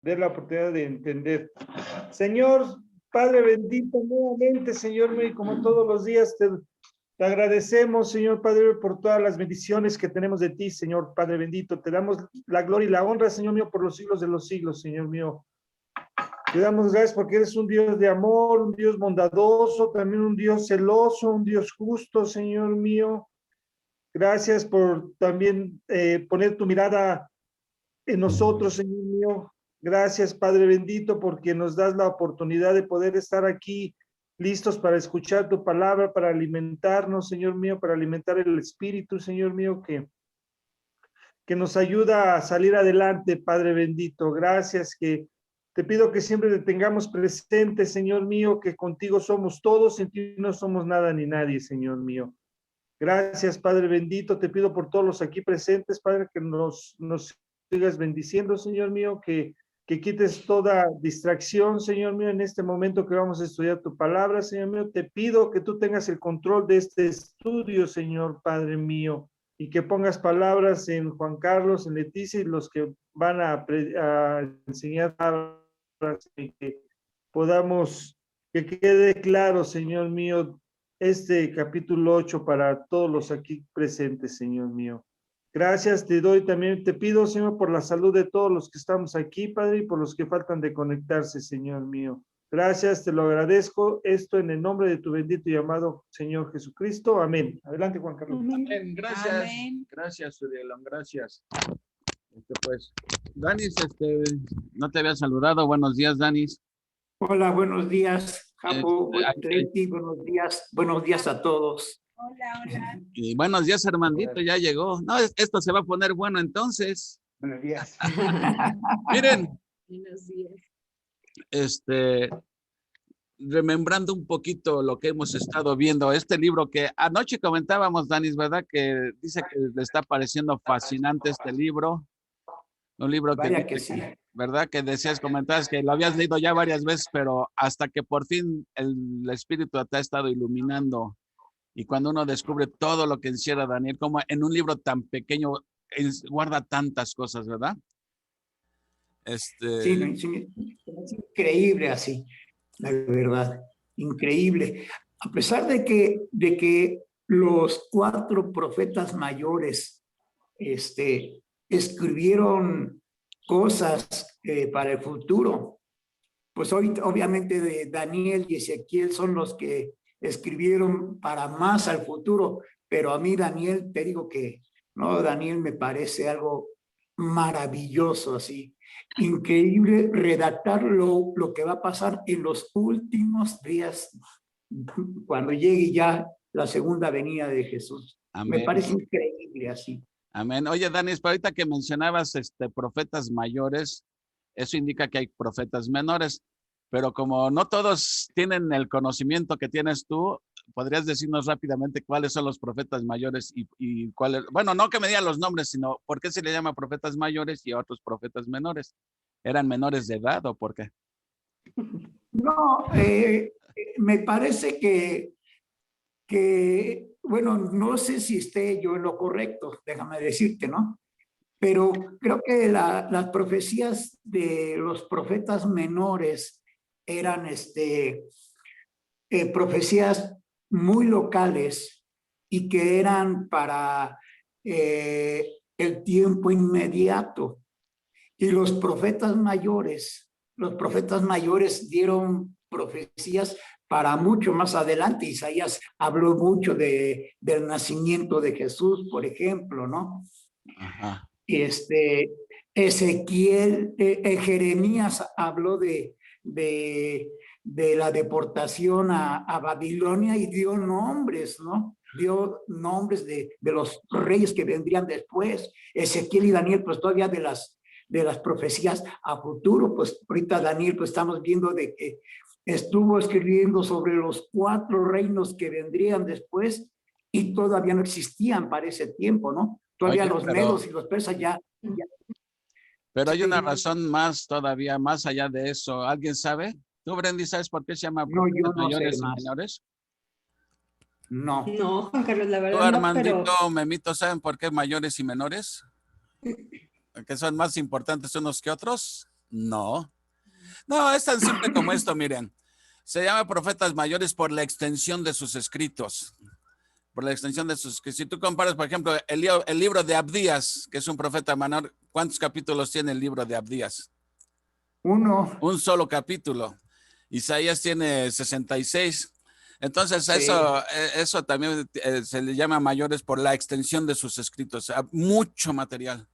dé la oportunidad de entender. Señor, Padre bendito, nuevamente, Señor mío, y como todos los días te agradecemos, Señor Padre, por todas las bendiciones que tenemos de ti, Señor Padre bendito. Te damos la gloria y la honra, Señor mío, por los siglos de los siglos, Señor mío. Te damos gracias porque eres un Dios de amor, un Dios bondadoso, también un Dios celoso, un Dios justo, Señor mío. Gracias por también poner tu mirada en nosotros, Señor mío. Gracias, Padre bendito, porque nos das la oportunidad de poder estar aquí listos para escuchar tu palabra, para alimentarnos, Señor mío, para alimentar el Espíritu, Señor mío, que nos ayuda a salir adelante, Padre bendito. Gracias, que te pido que siempre te tengamos presente, Señor mío, que contigo somos todos, sin ti no somos nada ni nadie, Señor mío. Gracias, Padre bendito. Te pido por todos los aquí presentes, Padre, que nos sigas bendiciendo, Señor mío, que quites toda distracción, Señor mío, en este momento que vamos a estudiar tu palabra, Señor mío. Te pido que tú tengas el control de este estudio, Señor Padre mío, y que pongas palabras en Juan Carlos, en Leticia y los que van a enseñar palabras, y que podamos, que quede claro, Señor mío, este capítulo 8 para todos los aquí presentes, Señor mío. Gracias, te doy también, te pido, Señor, por la salud de todos los que estamos aquí, Padre, y por los que faltan de conectarse, Señor mío. Gracias, te lo agradezco, esto en el nombre de tu bendito y amado Señor Jesucristo. Amén. Adelante, Juan Carlos. Amén. Gracias. Amén. Gracias, Urielón, gracias. Pues, Danis, no te había saludado. Buenos días, Danis. Hola, buenos días, Japo, buenos días a todos. Hola, hola. Y buenos días, Armandito, ya llegó. No, esto se va a poner bueno entonces. Buenos días. Miren, Buenos días. remembrando un poquito lo que hemos estado viendo, este libro que anoche comentábamos, Danis, ¿verdad? Que dice que le está pareciendo fascinante este libro. Un libro Vaya que sí. ¿Verdad? Que decías, comentabas que lo habías leído ya varias veces, pero hasta que por fin el Espíritu te ha estado iluminando. Y cuando uno descubre todo lo que encierra Daniel, como en un libro tan pequeño, guarda tantas cosas, ¿verdad? Sí, es increíble así, la verdad, increíble. A pesar de que los 4 profetas mayores escribieron cosas para el futuro, pues hoy obviamente de Daniel y Ezequiel son los que escribieron para más al futuro, pero a mí Daniel, te digo que, no, Daniel me parece algo maravilloso así, increíble redactar lo que va a pasar en los últimos días, cuando llegue ya la segunda venida de Jesús. Amén. Me parece increíble así. Amén. Oye, Danis, pero ahorita que mencionabas profetas mayores, eso indica que hay profetas menores, pero como no todos tienen el conocimiento que tienes tú, ¿podrías decirnos rápidamente cuáles son los profetas mayores y cuáles? Bueno, no que me digan los nombres, sino ¿por qué se le llama profetas mayores y a otros profetas menores? ¿Eran menores de edad o por qué? No, me parece que, bueno, no sé si esté yo en lo correcto, déjame decirte, ¿no? Pero creo que las profecías de los profetas menores eran profecías muy locales y que eran para el tiempo inmediato. Y los profetas mayores dieron profecías para mucho más adelante. Isaías habló mucho del nacimiento de Jesús, por ejemplo, ¿no? Ajá. Ezequiel, Jeremías habló de la deportación a Babilonia y dio nombres, ¿no? Dio nombres de los reyes que vendrían después. Ezequiel y Daniel, pues todavía de las profecías a futuro, pues ahorita Daniel, pues estamos viendo de que estuvo escribiendo sobre los 4 reinos que vendrían después y todavía no existían para ese tiempo, ¿no? Todavía los medos y los persas ya. Pero hay una razón más todavía, más allá de eso. ¿Alguien sabe? ¿Tú, Brendy, sabes por qué se llama profetas mayores y menores? No. No, Juan Carlos, la ¿Tú, verdad Armandito, pero... Memito, saben por qué mayores y menores? ¿Que son más importantes unos que otros? No. No, es tan simple como esto, miren. Se llama profetas mayores por la extensión de sus escritos. Por la extensión de sus escritos. Si tú comparas, por ejemplo, el libro de Abdías, que es un profeta menor, ¿cuántos capítulos tiene el libro de Abdías? 1. Un solo capítulo. Isaías tiene 66. Entonces, Sí. eso también se le llama mayores por la extensión de sus escritos. Mucho material.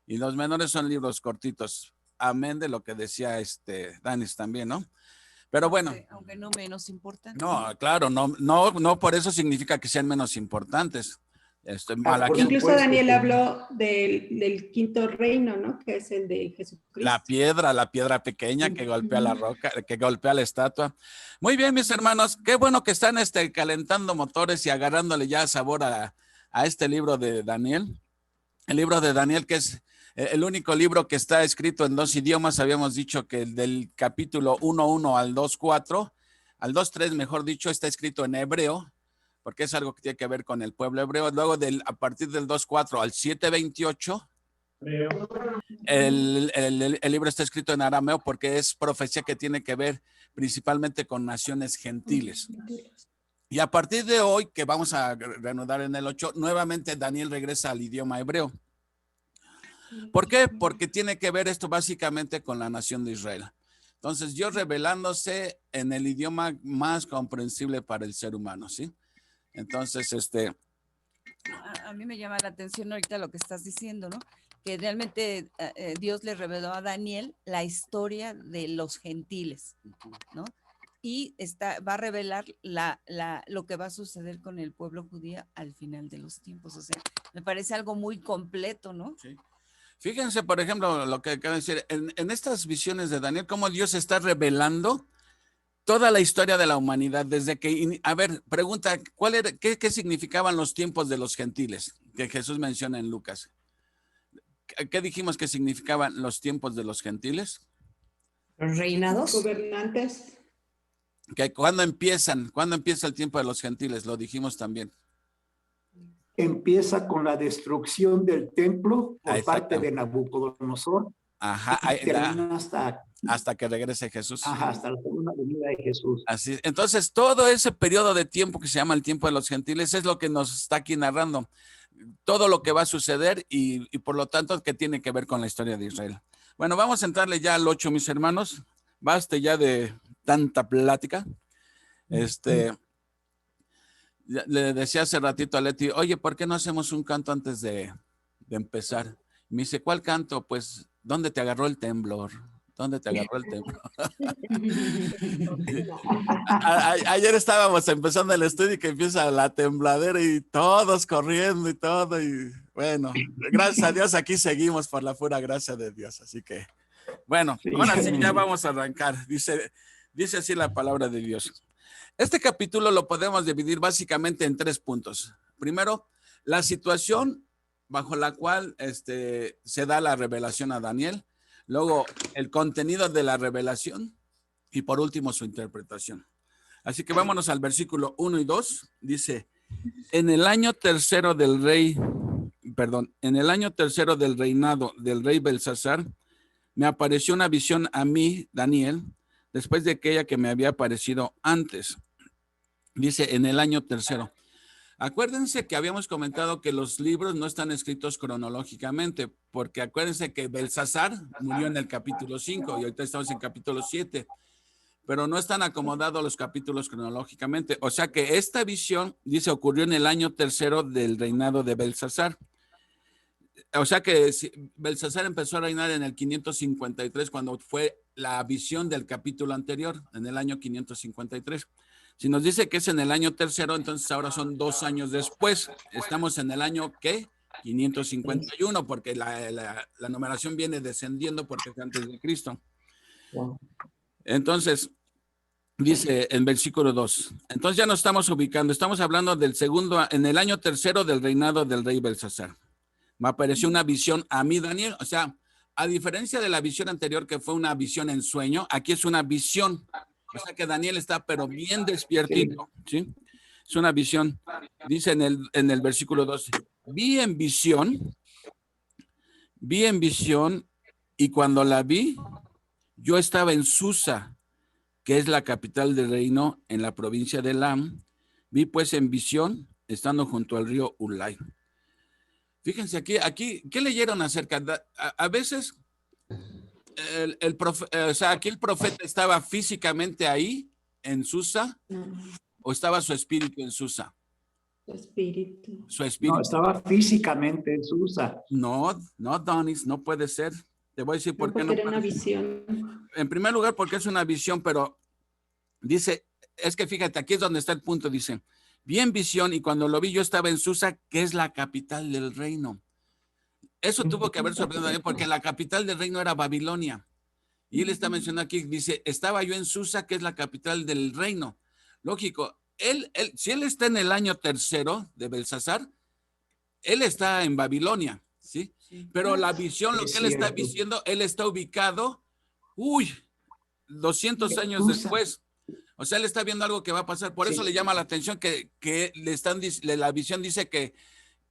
Y los menores son libros cortitos. Amén de lo que decía Danis también, ¿no? Pero bueno. Aunque no menos importante. No, claro, no por eso significa que sean menos importantes. Por Incluso supuesto Daniel que- habló del quinto reino, ¿no? Que es el de Jesucristo. La piedra pequeña que golpea la roca, que golpea la estatua. Muy bien, mis hermanos, qué bueno que están calentando motores y agarrándole ya sabor a este libro de Daniel. El libro de Daniel, que es el único libro que está escrito en 2 idiomas. Habíamos dicho que del capítulo 1:1 al 2:4, al 2:3, mejor dicho, está escrito en hebreo, porque es algo que tiene que ver con el pueblo hebreo. Luego, a partir del 2:4 al 7:28, el libro está escrito en arameo porque es profecía que tiene que ver principalmente con naciones gentiles. Y a partir de hoy, que vamos a reanudar en el 8, nuevamente Daniel regresa al idioma hebreo. ¿Por qué? Porque tiene que ver esto básicamente con la nación de Israel. Entonces, Dios revelándose en el idioma más comprensible para el ser humano, ¿sí? Entonces, A mí me llama la atención ahorita lo que estás diciendo, ¿no? Que realmente Dios le reveló a Daniel la historia de los gentiles, ¿no? Y va a revelar lo que va a suceder con el pueblo judío al final de los tiempos. O sea, me parece algo muy completo, ¿no? Sí. Fíjense, por ejemplo, lo que acabo de decir, en estas visiones de Daniel, cómo Dios está revelando toda la historia de la humanidad, desde que, a ver, pregunta, ¿qué significaban los tiempos de los gentiles que Jesús menciona en Lucas? ¿Qué dijimos que significaban los tiempos de los gentiles? Los reinados. Gobernantes. ¿Cuándo empieza el tiempo de los gentiles? Lo dijimos también. Empieza con la destrucción del templo por parte de Nabucodonosor. Ajá, termina hasta que regrese Jesús. Ajá, hasta la segunda venida de Jesús. Así, entonces, todo ese periodo de tiempo que se llama el tiempo de los gentiles es lo que nos está aquí narrando. Todo lo que va a suceder y por lo tanto que tiene que ver con la historia de Israel. Bueno, vamos a entrarle ya al 8, mis hermanos. Baste ya de tanta plática. Le decía hace ratito a Leti, oye, ¿por qué no hacemos un canto antes de empezar? Me dice, ¿cuál canto? Pues, ¿dónde te agarró el temblor? ¿Dónde te agarró el temblor? Ayer estábamos empezando el estudio y que empieza la tembladera y todos corriendo y todo. Y bueno, gracias a Dios aquí seguimos por la pura gracia de Dios. Así que, bueno, ahora sí ya vamos a arrancar. Dice así la palabra de Dios. Este capítulo lo podemos dividir básicamente en 3 puntos. Primero, la situación bajo la cual se da la revelación a Daniel. Luego, el contenido de la revelación. Y por último, su interpretación. Así que vámonos al versículo 1 y 2. Dice, en el año tercero del reinado del rey Belsasar, me apareció una visión a mí, Daniel, después de aquella que me había aparecido antes. Dice, en el año tercero. Acuérdense que habíamos comentado que los libros no están escritos cronológicamente, porque acuérdense que Belsasar murió en el capítulo 5 y ahorita estamos en capítulo 7, pero no están acomodados los capítulos cronológicamente. O sea que esta visión, dice, ocurrió en el año tercero del reinado de Belsasar. O sea que Belsasar empezó a reinar en el 553, cuando fue la visión del capítulo anterior, en el año 553. Si nos dice que es en el año tercero, entonces ahora son 2 años después. Estamos en el año, ¿qué? 551, porque la numeración viene descendiendo porque es antes de Cristo. Entonces, dice en versículo 2. Entonces ya nos estamos ubicando. Estamos hablando del segundo, en el año tercero del reinado del rey Belsasar. Me apareció una visión a mí, Daniel. O sea, a diferencia de la visión anterior, que fue una visión en sueño, aquí es una visión. O sea que Daniel está pero bien despiertito, ¿sí? Es una visión. Dice en el versículo 12, vi en visión, y cuando la vi, Yo estaba en Susa, que es la capital del reino en la provincia de Elam. Vi pues en visión, estando junto al río Ulai. Fíjense aquí, ¿qué leyeron acerca? A veces, o sea, aquí el profeta estaba físicamente ahí, en Susa, o estaba su espíritu en Susa. Su espíritu. Su espíritu. No, estaba físicamente en Susa. No, Donis, no puede ser. Te voy a decir por qué no Porque era puede una ser. visión. En primer lugar, porque es una visión, pero dice, es que fíjate, aquí es donde está el punto, dice, vi en visión y cuando lo vi yo estaba en Susa, que es la capital del reino. Eso tuvo que haber sorprendido a Daniel porque la capital del reino era Babilonia. Y él está mencionando aquí, dice, estaba yo en Susa, que es la capital del reino. Lógico, si él está en el año tercero de Belsasar, él está en Babilonia, ¿sí? Pero la visión, lo que él está diciendo, él está ubicado, 200 años después. O sea, él está viendo algo que va a pasar. Por eso le llama la atención que la visión dice que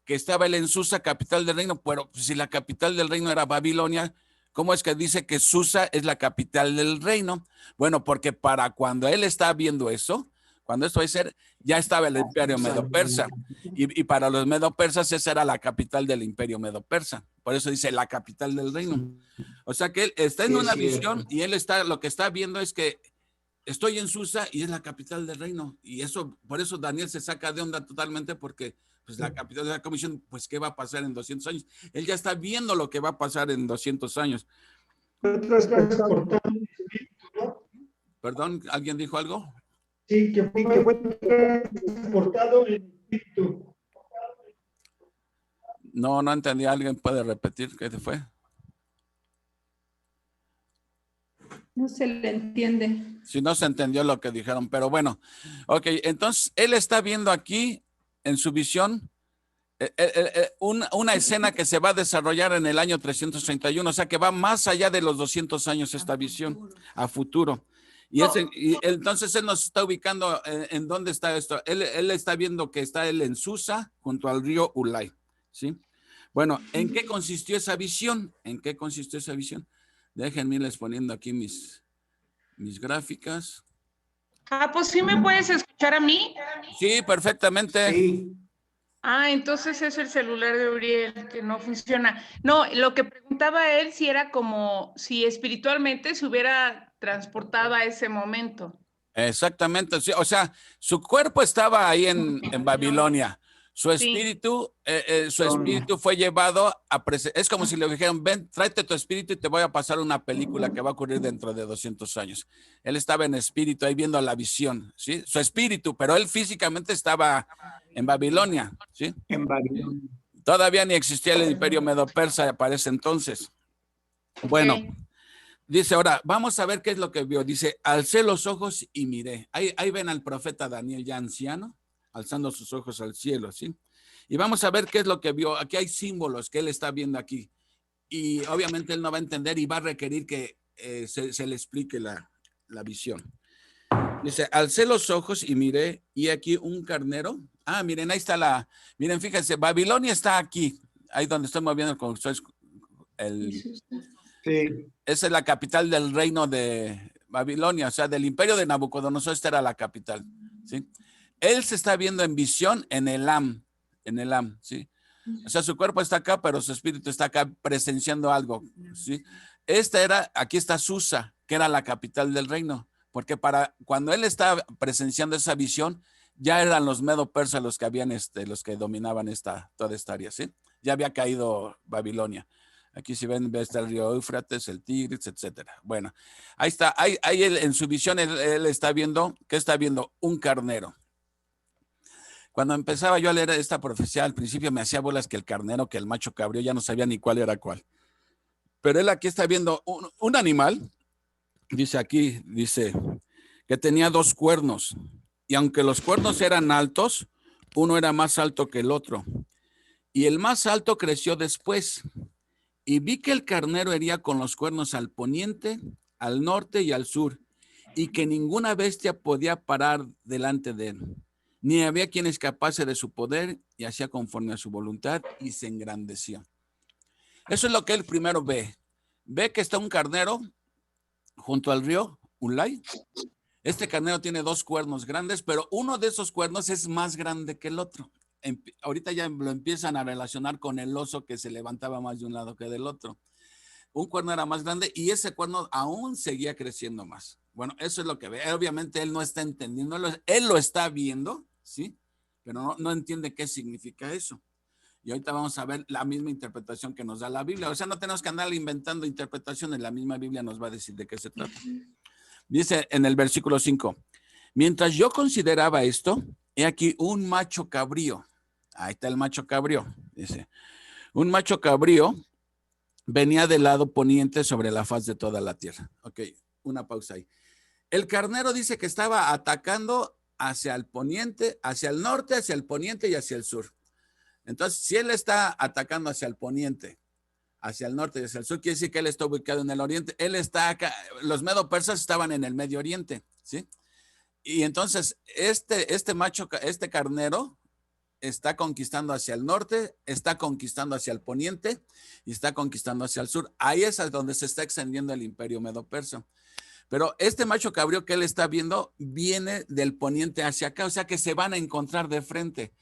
estaba él en Susa, capital del reino, pero si la capital del reino era Babilonia, ¿cómo es que dice que Susa es la capital del reino? Bueno, porque para cuando él está viendo eso, cuando esto va a ser, ya estaba el imperio medo-persa. Y para los medo-persas esa era la capital del imperio medo-persa. Por eso dice la capital del reino. O sea que él está en una visión y lo que está viendo es que estoy en Susa y es la capital del reino. Y eso, por eso Daniel se saca de onda totalmente porque pues la capital de la comisión, pues ¿qué va a pasar en 200 años? Él ya está viendo lo que va a pasar en 200 años. Perdón, ¿alguien dijo algo? Sí, que fue transportado en espíritu. No entendí. ¿Alguien puede repetir qué fue? No se le entiende. Si no se entendió lo que dijeron, pero bueno. Ok, entonces él está viendo aquí en su visión una escena que se va a desarrollar en el año 331, o sea que va más allá de los 200 años esta visión, a futuro. Y entonces él nos está ubicando en dónde está esto. Él está viendo que está él en Susa, junto al río Ulai, ¿sí? Bueno, ¿en qué consistió esa visión? ¿En qué consistió esa visión? Déjenme irles poniendo aquí mis gráficas. Pues sí me puedes escuchar a mí. Sí, perfectamente. Sí. Entonces es el celular de Uriel que no funciona. No, lo que preguntaba él si era como si espiritualmente se hubiera transportado a ese momento. Exactamente, sí, o sea, su cuerpo estaba ahí en Babilonia. Su espíritu, fue llevado es como si le dijeran, ven, tráete tu espíritu y te voy a pasar una película que va a ocurrir dentro de 200 años. Él estaba en espíritu ahí viendo la visión, ¿sí? Su espíritu, pero él físicamente estaba en Babilonia, ¿sí? En Babilonia. Todavía ni existía el imperio medo-persa para ese entonces. Bueno, dice ahora, vamos a ver qué es lo que vio. Dice, alcé los ojos y miré. Ahí ven al profeta Daniel ya anciano, alzando sus ojos al cielo, ¿sí? Y vamos a ver qué es lo que vio. Aquí hay símbolos que él está viendo aquí. Y obviamente él no va a entender y va a requerir que se le explique la visión. Dice, alcé los ojos y miré, y aquí un carnero. Miren, ahí está miren, fíjense, Babilonia está aquí, ahí donde estoy moviendo con Sí. Esa es la capital del reino de Babilonia, o sea, del imperio de Nabucodonosor, esta era la capital, ¿sí? Él se está viendo en visión en Elam, ¿sí? O sea, su cuerpo está acá, pero su espíritu está acá presenciando algo, ¿sí? Aquí está Susa, que era la capital del reino, porque cuando él estaba presenciando esa visión, ya eran los medo-persas los que habían, los que dominaban toda esta área, ¿sí? Ya había caído Babilonia. Aquí si ven, está el río Éufrates, el Tigris, etcétera. Bueno, ahí está, ahí él, en su visión, él está viendo, ¿qué está viendo? Un carnero. Cuando empezaba yo a leer esta profecía, al principio me hacía bolas que el carnero, que el macho cabrío, ya no sabía ni cuál era cuál. Pero él aquí está viendo un animal, dice que tenía 2 cuernos. Y aunque los cuernos eran altos, uno era más alto que el otro. Y el más alto creció después. Y vi que el carnero hería con los cuernos al poniente, al norte y al sur, y que ninguna bestia podía parar delante de él, ni había quien escapase de su poder, y hacía conforme a su voluntad, y se engrandeció. Eso es lo que él primero ve. Ve que está un carnero, junto al río Ulai. Este carnero tiene 2 cuernos grandes, pero uno de esos cuernos es más grande que el otro. Ahorita ya lo empiezan a relacionar con el oso que se levantaba más de un lado que del otro. Un cuerno era más grande y ese cuerno aún seguía creciendo más. Bueno, eso es lo que ve. Obviamente él no está entendiendo, él lo está viendo, ¿sí? Pero no entiende qué significa eso. Y ahorita vamos a ver la misma interpretación que nos da la Biblia. O sea, no tenemos que andar inventando interpretaciones, la misma Biblia nos va a decir de qué se trata. Dice en el versículo 5, mientras yo consideraba esto, he aquí un macho cabrío. Ahí está el macho cabrío, dice. Un macho cabrío venía del lado poniente sobre la faz de toda la tierra. Ok, una pausa ahí. El carnero dice que estaba atacando hacia el poniente, hacia el norte, hacia el poniente y hacia el sur. Entonces, si él está atacando hacia el poniente, hacia el norte y hacia el sur, quiere decir que él está ubicado en el oriente. Él está acá, los medo-persas estaban en el Medio Oriente, ¿sí? Y entonces, este carnero está conquistando hacia el norte, está conquistando hacia el poniente y está conquistando hacia el sur. Ahí es donde se está extendiendo el imperio medo-persa. Pero este macho cabrío que él está viendo viene del poniente hacia acá, o sea que se van a encontrar de frente.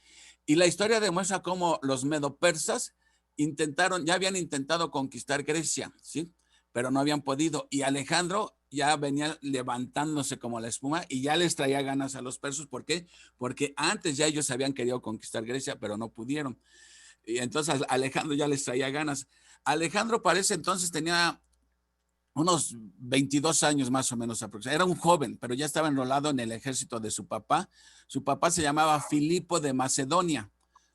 Y la historia demuestra cómo los medo-persas ya habían intentado conquistar Grecia, ¿sí? Pero no habían podido. Y Alejandro ya venía levantándose como la espuma y ya les traía ganas a los persas. ¿Por qué? Porque antes ya ellos habían querido conquistar Grecia, pero no pudieron. Y entonces Alejandro ya les traía ganas. Alejandro parece entonces tenía unos 22 años más o menos aproximadamente. Era un joven, pero ya estaba enrolado en el ejército de su papá. Su papá se llamaba Filipo de Macedonia.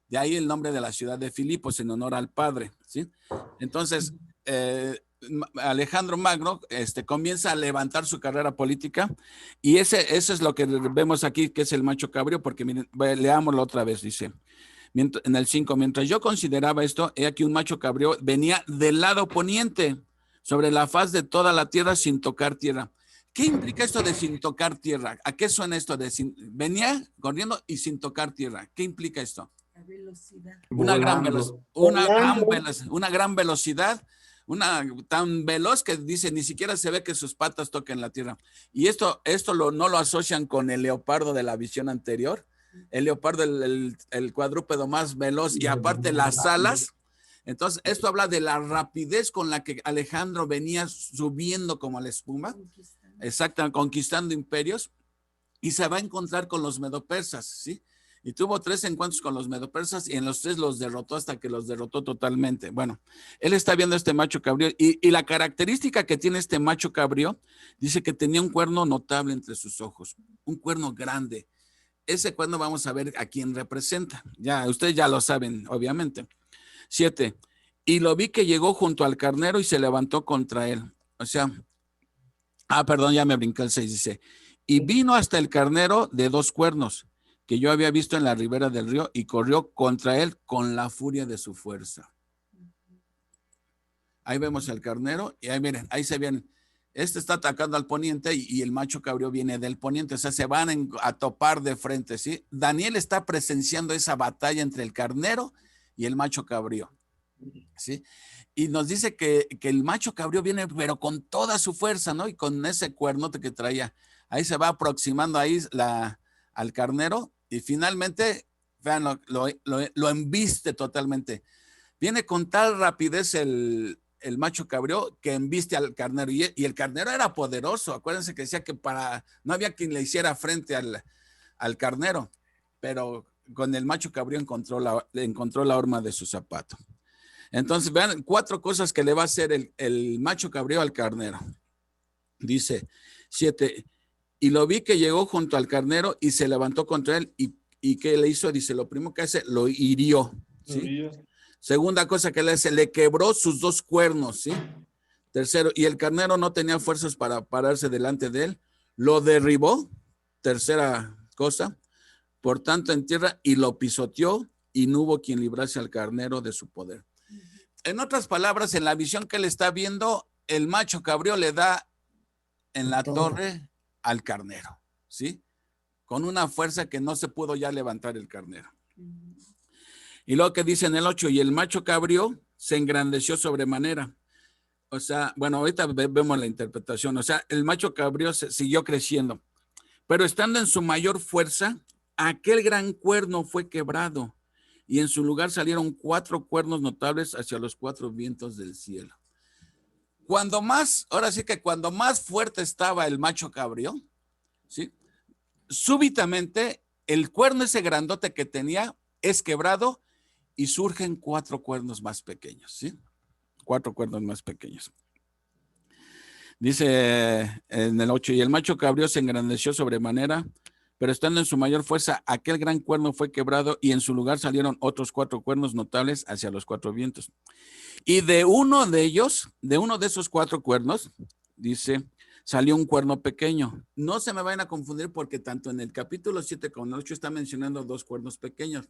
De ahí el nombre de la ciudad de Filipos en honor al padre, ¿sí? Entonces, Alejandro Magno comienza a levantar su carrera política y eso es lo que vemos aquí, que es el macho cabrío, porque miren, leámoslo otra vez, dice, en el 5, mientras yo consideraba esto, he aquí un macho cabrío venía del lado poniente, sobre la faz de toda la tierra sin tocar tierra. ¿Qué implica esto de sin tocar tierra? ¿A qué suena esto de venía corriendo y sin tocar tierra? ¿Qué implica esto? La velocidad. Una gran velocidad, tan veloz que dice ni siquiera se ve que sus patas toquen la tierra. Y esto no lo asocian con el leopardo de la visión anterior. El leopardo, el cuadrúpedo más veloz y aparte las alas. Entonces, esto habla de la rapidez con la que Alejandro venía subiendo como la espuma, exacto, conquistando imperios, y se va a encontrar con los medopersas, ¿sí? Y tuvo 3 encuentros con los medopersas y en los 3 los derrotó hasta que los derrotó totalmente. Bueno, él está viendo este macho cabrío y la característica que tiene este macho cabrío, dice que tenía un cuerno notable entre sus ojos, un cuerno grande. Ese cuerno vamos a ver a quién representa. Ya, ustedes ya lo saben, obviamente. 7, y lo vi que llegó junto al carnero y se levantó contra él. O sea, perdón, ya me brinqué el 6, dice, y vino hasta el carnero de 2 cuernos que yo había visto en la ribera del río y corrió contra él con la furia de su fuerza. Ahí vemos el carnero y ahí miren, ahí se ven, está atacando al poniente y el macho cabrío viene del poniente, o sea, se van a topar de frente, ¿sí? Daniel está presenciando esa batalla entre el carnero y el macho cabrío, ¿sí? Y nos dice que el macho cabrío viene, pero con toda su fuerza, ¿no? Y con ese cuernote que traía. Ahí se va aproximando ahí al carnero y finalmente, vean, lo embiste totalmente. Viene con tal rapidez el macho cabrío que embiste al carnero. Y el carnero era poderoso. Acuérdense que decía que no había quien le hiciera frente al carnero, pero con el macho cabrío encontró la horma de su zapato. Entonces, vean 4 cosas que le va a hacer el macho cabrío al carnero. Dice 7, y lo vi que llegó junto al carnero y se levantó contra él. ¿Y qué le hizo? Dice, lo primero que hace, lo hirió, ¿sí? Segunda cosa que le hace, le quebró sus 2 cuernos, ¿sí? Tercero, y el carnero no tenía fuerzas para pararse delante de él. Lo derribó. Tercera cosa, por tanto en tierra, y lo pisoteó y no hubo quien librase al carnero de su poder. En otras palabras, en la visión que él está viendo, el macho cabrío le da en la torre al carnero, ¿sí? Con una fuerza que no se pudo ya levantar el carnero. Y luego que dice en el 8, y el macho cabrío se engrandeció sobremanera. O sea, bueno, ahorita vemos la interpretación. O sea, el macho cabrío siguió creciendo, pero estando en su mayor fuerza, aquel gran cuerno fue quebrado y en su lugar salieron 4 cuernos notables hacia los 4 vientos del cielo. Cuando más, ahora sí que cuando más fuerte estaba el macho cabrío, ¿sí? Súbitamente el cuerno ese grandote que tenía es quebrado y surgen 4 cuernos más pequeños, ¿sí? 4 cuernos más pequeños. Dice en el 8, y el macho cabrío se engrandeció sobremanera, pero estando en su mayor fuerza, aquel gran cuerno fue quebrado y en su lugar salieron otros 4 cuernos notables hacia los 4 vientos. Y de uno de ellos, de uno de esos 4 cuernos, dice, salió un cuerno pequeño. No se me vayan a confundir porque tanto en el capítulo 7 como en el 8 está mencionando 2 cuernos pequeños.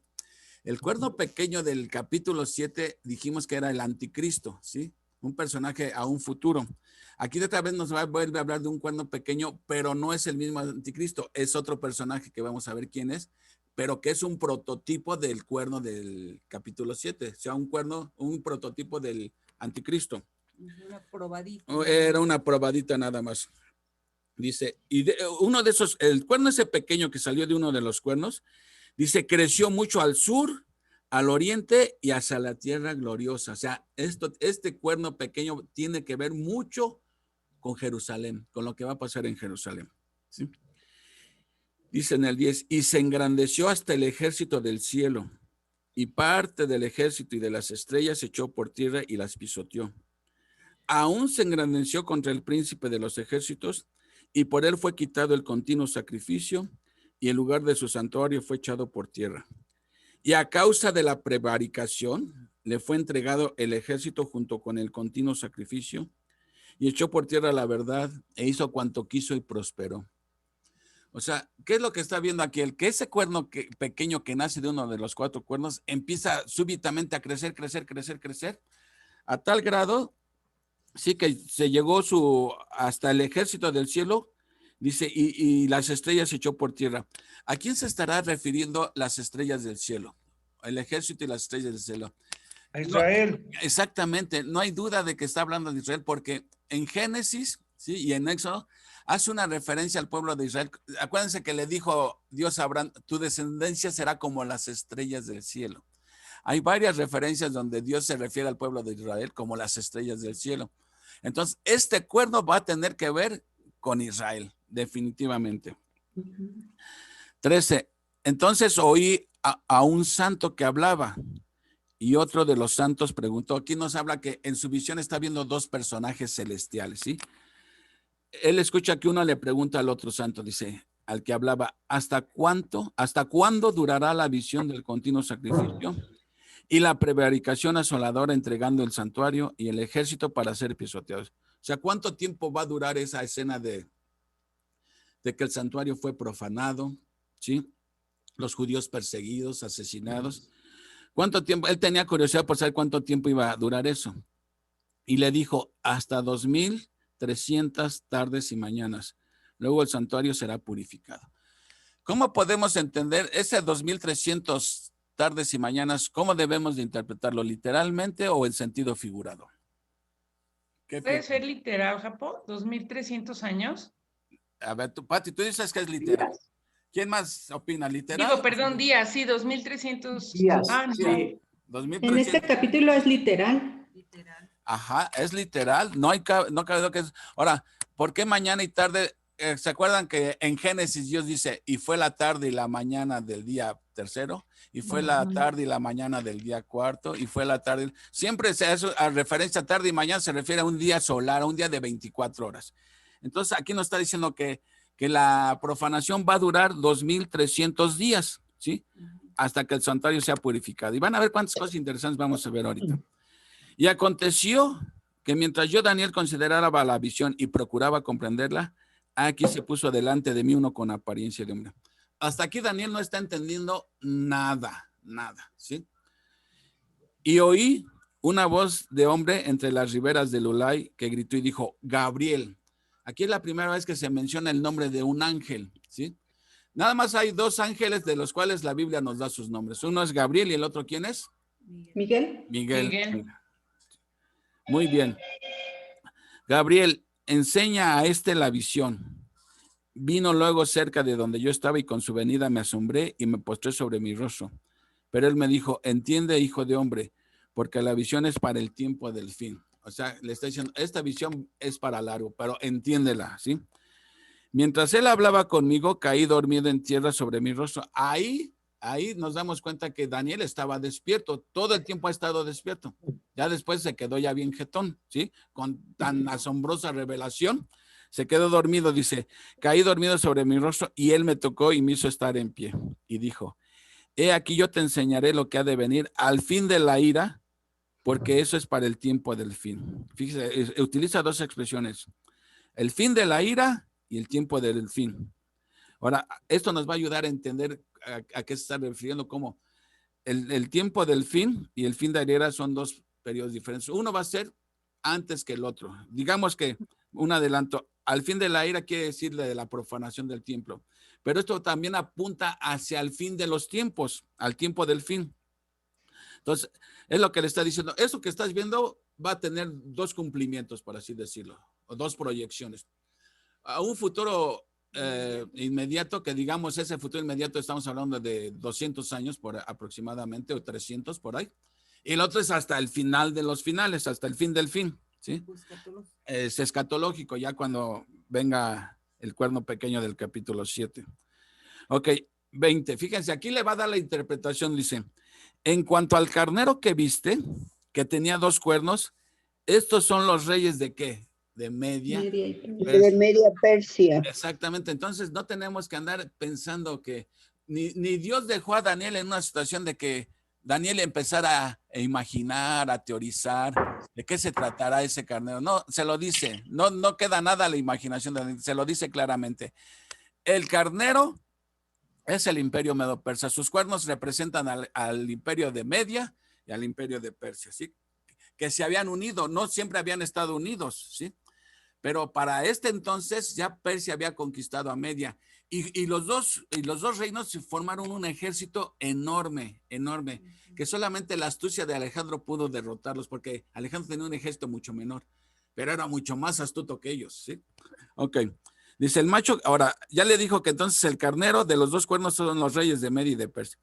El cuerno pequeño del capítulo 7 dijimos que era el anticristo, ¿sí? Un personaje a un futuro. Aquí de otra vez nos vuelve a hablar de un cuerno pequeño, pero no es el mismo anticristo, es otro personaje que vamos a ver quién es, pero que es un prototipo del cuerno del capítulo 7, o sea, un prototipo del anticristo. Una probadita. Era una probadita nada más. Dice, y uno de esos, el cuerno ese pequeño que salió de uno de los cuernos, dice, creció mucho al sur, al oriente y hacia la tierra gloriosa. O sea, este cuerno pequeño tiene que ver mucho con Jerusalén, con lo que va a pasar en Jerusalén. ¿Sí? Dice en el 10, y se engrandeció hasta el ejército del cielo, y parte del ejército y de las estrellas se echó por tierra y las pisoteó. Aún se engrandeció contra el príncipe de los ejércitos, y por él fue quitado el continuo sacrificio, y el lugar de su santuario fue echado por tierra. Y a causa de la prevaricación, le fue entregado el ejército junto con el continuo sacrificio, y echó por tierra la verdad, e hizo cuanto quiso y prosperó. O sea, ¿qué es lo que está viendo aquí? Que ese cuerno pequeño que nace de uno de los 4 cuernos empieza súbitamente a crecer, a tal grado, sí, que se llegó hasta el ejército del cielo, dice, y las estrellas se echó por tierra. ¿A quién se estará refiriendo las estrellas del cielo? El ejército y las estrellas del cielo. A Israel. No, exactamente, no hay duda de que está hablando de Israel, porque en Génesis, ¿sí? Y en Éxodo, hace una referencia al pueblo de Israel. Acuérdense que le dijo Dios a Abraham, tu descendencia será como las estrellas del cielo. Hay varias referencias donde Dios se refiere al pueblo de Israel como las estrellas del cielo. Entonces, este cuerno va a tener que ver con Israel, definitivamente. 13. Entonces oí a un santo que hablaba y otro de los santos preguntó. Aquí nos habla que en su visión está viendo 2 personajes celestiales, ¿sí? Él escucha que uno le pregunta al otro santo, dice, al que hablaba, ¿hasta cuándo durará la visión del continuo sacrificio y la prevaricación asoladora entregando el santuario y el ejército para ser pisoteados? O sea, ¿cuánto tiempo va a durar esa escena de que el santuario fue profanado, ¿sí? Los judíos perseguidos, asesinados. ¿Cuánto tiempo? Él tenía curiosidad por saber cuánto tiempo iba a durar eso. Y le dijo, hasta 2300 tardes y mañanas. Luego el santuario será purificado. ¿Cómo podemos entender ese 2300 tardes y mañanas? ¿Cómo debemos de interpretarlo? ¿Literalmente o en sentido figurado? ¿Puede ser literal, Japón? ¿2300 años? A ver, Pati, tú dices que es literal. ¿Quién más opina? ¿Literal? Digo, perdón, días, sí, 2300 días. no. Sí. 2300. En este capítulo es literal. Ajá, es literal. No cabe duda que es. Ahora, ¿por qué mañana y tarde? ¿Se acuerdan que en Génesis Dios dice, y fue la tarde y la mañana del día tercero, y fue la tarde y la mañana del día cuarto, y fue la tarde? Siempre se hace a referencia a tarde y mañana, se refiere a un día solar, a un día de 24 horas. Entonces, aquí nos está diciendo que la profanación va a durar 2300 días, ¿sí? Hasta que el santuario sea purificado. Y van a ver cuántas cosas interesantes vamos a ver ahorita. Y aconteció que mientras yo, Daniel, consideraba la visión y procuraba comprenderla, aquí se puso delante de mí uno con apariencia de hombre. Hasta aquí Daniel no está entendiendo nada, ¿sí? Y oí una voz de hombre entre las riberas del Ulai que gritó y dijo, Gabriel. Aquí es la primera vez que se menciona el nombre de un ángel, ¿sí? Nada más hay 2 ángeles de los cuales la Biblia nos da sus nombres. Uno es Gabriel y el otro, ¿quién es? Miguel. Miguel. Muy bien. Gabriel, enseña a este la visión. Vino luego cerca de donde yo estaba y con su venida me asombré y me postré sobre mi rostro. Pero él me dijo, entiende, hijo de hombre, porque la visión es para el tiempo del fin. O sea, le está diciendo, esta visión es para largo, pero entiéndela, ¿sí? Mientras él hablaba conmigo, caí dormido en tierra sobre mi rostro. Ahí nos damos cuenta que Daniel estaba despierto. Todo el tiempo ha estado despierto. Ya después se quedó ya bien jetón, ¿sí? Con tan asombrosa revelación. Se quedó dormido, dice, caí dormido sobre mi rostro y él me tocó y me hizo estar en pie. Y dijo, he aquí yo te enseñaré lo que ha de venir al fin de la ira, porque eso es para el tiempo del fin. Fíjese, utiliza dos expresiones. El fin de la ira y el tiempo del fin. Ahora, esto nos va a ayudar a entender a qué se está refiriendo, como el tiempo del fin y el fin de la ira son dos periodos diferentes. Uno va a ser antes que el otro. Digamos que un adelanto. Al fin de la ira quiere decir de la profanación del templo. Pero esto también apunta hacia el fin de los tiempos, al tiempo del fin. Entonces, es lo que le está diciendo. Eso que estás viendo va a tener dos cumplimientos, por así decirlo, o dos proyecciones. A un futuro inmediato, que digamos ese futuro inmediato estamos hablando de 200 años por aproximadamente, o 300 por ahí. Y el otro es hasta el final de los finales, hasta el fin del fin, ¿sí? Es escatológico, ya cuando venga el cuerno pequeño del capítulo 7. Ok, 20. Fíjense, aquí le va a dar la interpretación, dice, en cuanto al carnero que viste, que tenía 2 cuernos, estos son los reyes de ¿qué? De Media. De Media Persia. Exactamente, entonces no tenemos que andar pensando que ni Dios dejó a Daniel en una situación de que Daniel empezara a imaginar, a teorizar de qué se tratará ese carnero. No, se lo dice, no queda nada a la imaginación de Daniel, se lo dice claramente. El carnero es el imperio medo-persa, sus cuernos representan al imperio de Media y al imperio de Persia, ¿sí? Que se habían unido, no siempre habían estado unidos, ¿sí? Pero para este entonces ya Persia había conquistado a Media y los dos reinos formaron un ejército enorme, que solamente la astucia de Alejandro pudo derrotarlos, porque Alejandro tenía un ejército mucho menor, pero era mucho más astuto que ellos, ¿sí? Ok, dice el macho, ahora ya le dijo que entonces el carnero de los 2 cuernos son los reyes de Media y de Persia.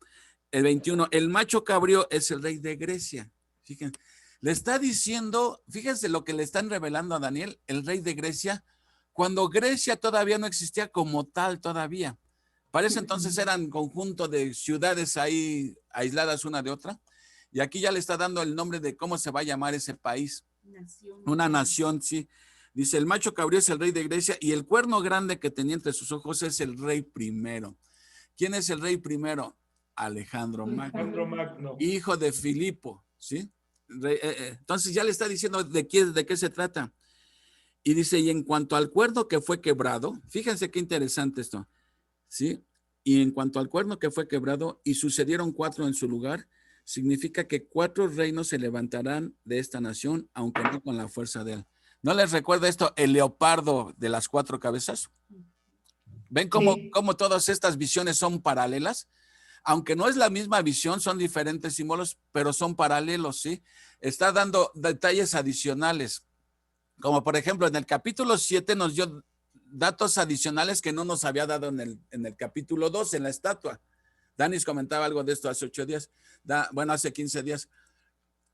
El 21, el macho cabrío es el rey de Grecia, fíjense. Le está diciendo, fíjense lo que le están revelando a Daniel, el rey de Grecia, cuando Grecia todavía no existía como tal todavía. Para ese entonces eran conjunto de ciudades ahí aisladas una de otra. Y aquí ya le está dando el nombre de cómo se va a llamar ese país. Una nación, sí. Dice, el macho cabrío es el rey de Grecia y el cuerno grande que tenía entre sus ojos es el rey primero. ¿Quién es el rey primero? Alejandro Magno. Hijo de Filipo, ¿sí? Entonces ya le está diciendo de qué se trata. Y dice, y en cuanto al cuerno que fue quebrado, fíjense qué interesante esto, ¿sí? Y en cuanto al cuerno que fue quebrado y sucedieron 4 en su lugar, significa que 4 reinos se levantarán de esta nación, aunque no con la fuerza de él. ¿No les recuerda esto el leopardo de las 4 cabezas? ¿Ven cómo todas estas visiones son paralelas? Aunque no es la misma visión, son diferentes símbolos, pero son paralelos, ¿sí? Está dando detalles adicionales. Como por ejemplo, en el capítulo 7 nos dio datos adicionales que no nos había dado en el capítulo 2, en la estatua. Danis comentaba algo de esto hace 8 días, hace 15 días.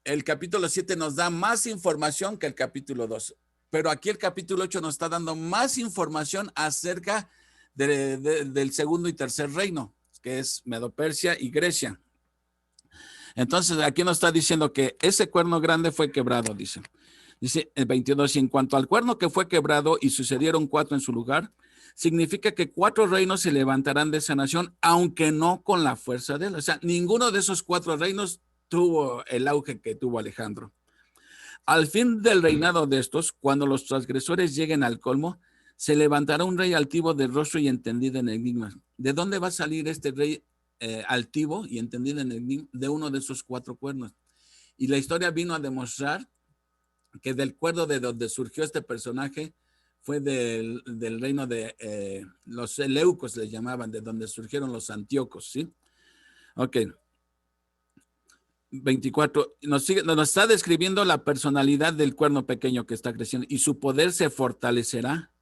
El capítulo 7 nos da más información que el capítulo 2, pero aquí el capítulo 8 nos está dando más información acerca del segundo y tercer reino, que es Medo-Persia y Grecia. Entonces, aquí nos está diciendo que ese cuerno grande fue quebrado, dice. Dice el 22, y en cuanto al cuerno que fue quebrado y sucedieron 4 en su lugar, significa que 4 reinos se levantarán de esa nación, aunque no con la fuerza de él. O sea, ninguno de esos 4 reinos tuvo el auge que tuvo Alejandro. Al fin del reinado de estos, cuando los transgresores lleguen al colmo, se levantará un rey altivo de rostro y entendido en enigmas. ¿De dónde va a salir este rey altivo y entendido en enigmas? De uno de esos 4 cuernos. Y la historia vino a demostrar que del cuerno de donde surgió este personaje fue del reino de los Seleucos, les llamaban, de donde surgieron los antíocos, ¿sí? Ok. 24, nos está describiendo la personalidad del cuerno pequeño que está creciendo, y su poder se fortalecerá,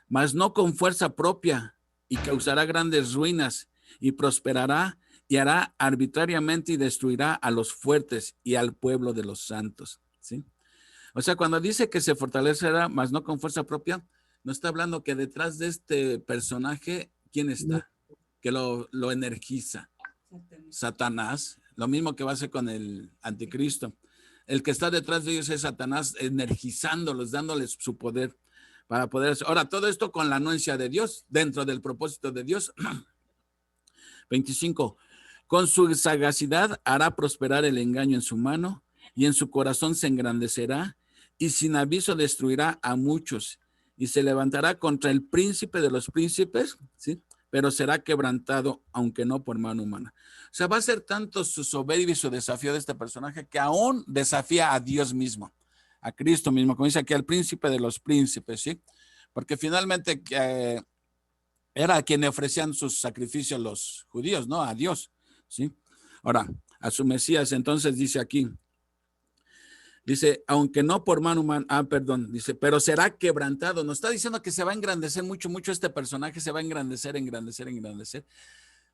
mas no con fuerza propia, y causará grandes ruinas, y prosperará, y hará arbitrariamente y destruirá a los fuertes y al pueblo de los santos. ¿Sí? O sea, cuando dice que se fortalecerá, mas no con fuerza propia, no está hablando que detrás de este personaje, ¿quién está? Que lo energiza. Satanás, lo mismo que va a hacer con el anticristo. El que está detrás de ellos es Satanás, energizándolos, dándoles su poder para poder hacer. Ahora, todo esto con la anuencia de Dios, dentro del propósito de Dios. 25. Con su sagacidad hará prosperar el engaño en su mano, y en su corazón se engrandecerá, y sin aviso destruirá a muchos, y se levantará contra el príncipe de los príncipes, ¿sí? Pero será quebrantado, aunque no por mano humana. O sea, va a ser tanto su soberbia y su desafío de este personaje que aún desafía a Dios mismo, a Cristo mismo, como dice aquí, al príncipe de los príncipes, ¿sí? Porque finalmente era a quien le ofrecían sus sacrificios los judíos, ¿no? A Dios, ¿sí? Ahora, a su Mesías, entonces dice aquí, dice, aunque no por mano humana, dice, pero será quebrantado. Nos está diciendo que se va a engrandecer mucho, mucho este personaje, se va a engrandecer, engrandecer, engrandecer.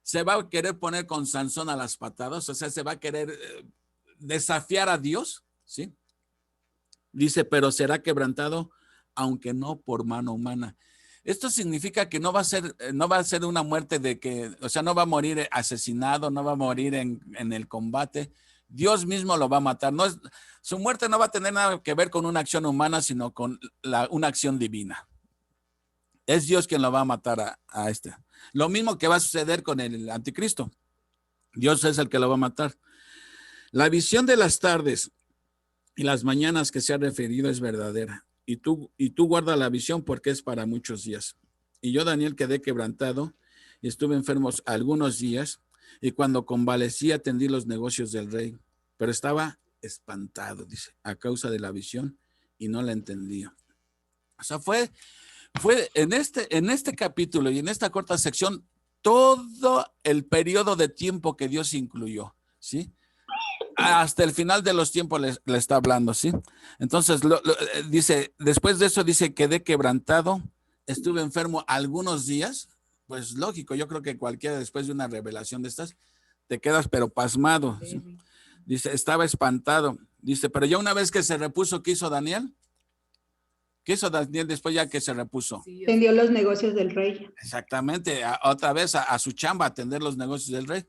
Se va a querer poner con Sansón a las patadas, o sea, se va a querer desafiar a Dios, ¿sí? Dice, pero será quebrantado, aunque no por mano humana. Esto significa que no va a ser una muerte de que, o sea, no va a morir asesinado, no va a morir en el combate. Dios mismo lo va a matar. Su muerte no va a tener nada que ver con una acción humana, sino con una acción divina. Es Dios quien lo va a matar a este. Lo mismo que va a suceder con el anticristo. Dios es el que lo va a matar. La visión de las tardes y las mañanas que se ha referido es verdadera. Y tú guarda la visión porque es para muchos días. Y yo, Daniel, quedé quebrantado y estuve enfermo algunos días. Y cuando convalecí atendí los negocios del rey. Pero estaba espantado, dice, a causa de la visión y no la entendía. O sea, fue en este capítulo y en esta corta sección todo el periodo de tiempo que Dios incluyó, ¿sí? Hasta el final de los tiempos le está hablando, ¿sí? Entonces, dice, después de eso dice, quedé quebrantado, estuve enfermo algunos días. Pues lógico, yo creo que cualquiera después de una revelación de estas, te quedas pero pasmado, ¿sí? Dice, estaba espantado. Dice, pero ya una vez que se repuso, ¿qué hizo Daniel? ¿Qué hizo Daniel después ya que se repuso? Atendió los negocios del rey. Exactamente, otra vez a su chamba, a atender los negocios del rey.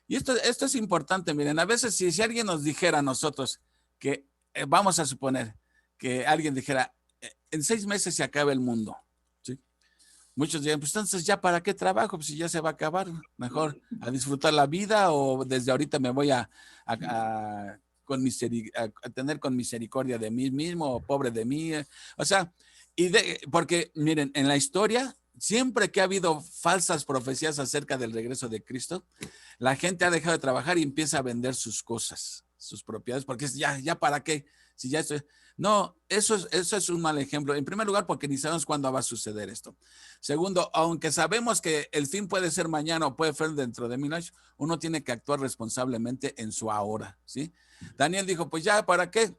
Y esto es importante, miren, a veces si alguien nos dijera a nosotros que, vamos a suponer que alguien dijera, en 6 meses se acaba el mundo, ¿sí? Muchos dirían, pues entonces ya para qué trabajo, pues si ya se va a acabar, mejor a disfrutar la vida, o desde ahorita me voy a tener con misericordia de mí mismo, pobre de mí, o sea, porque miren, en la historia, siempre que ha habido falsas profecías acerca del regreso de Cristo, la gente ha dejado de trabajar y empieza a vender sus cosas, sus propiedades, porque ya para qué, si ya estoy... No, eso es un mal ejemplo. En primer lugar, porque ni sabemos cuándo va a suceder esto. Segundo, aunque sabemos que el fin puede ser mañana o puede ser dentro de 1000 años, uno tiene que actuar responsablemente en su ahora, ¿sí? Daniel dijo, pues ya, ¿para qué?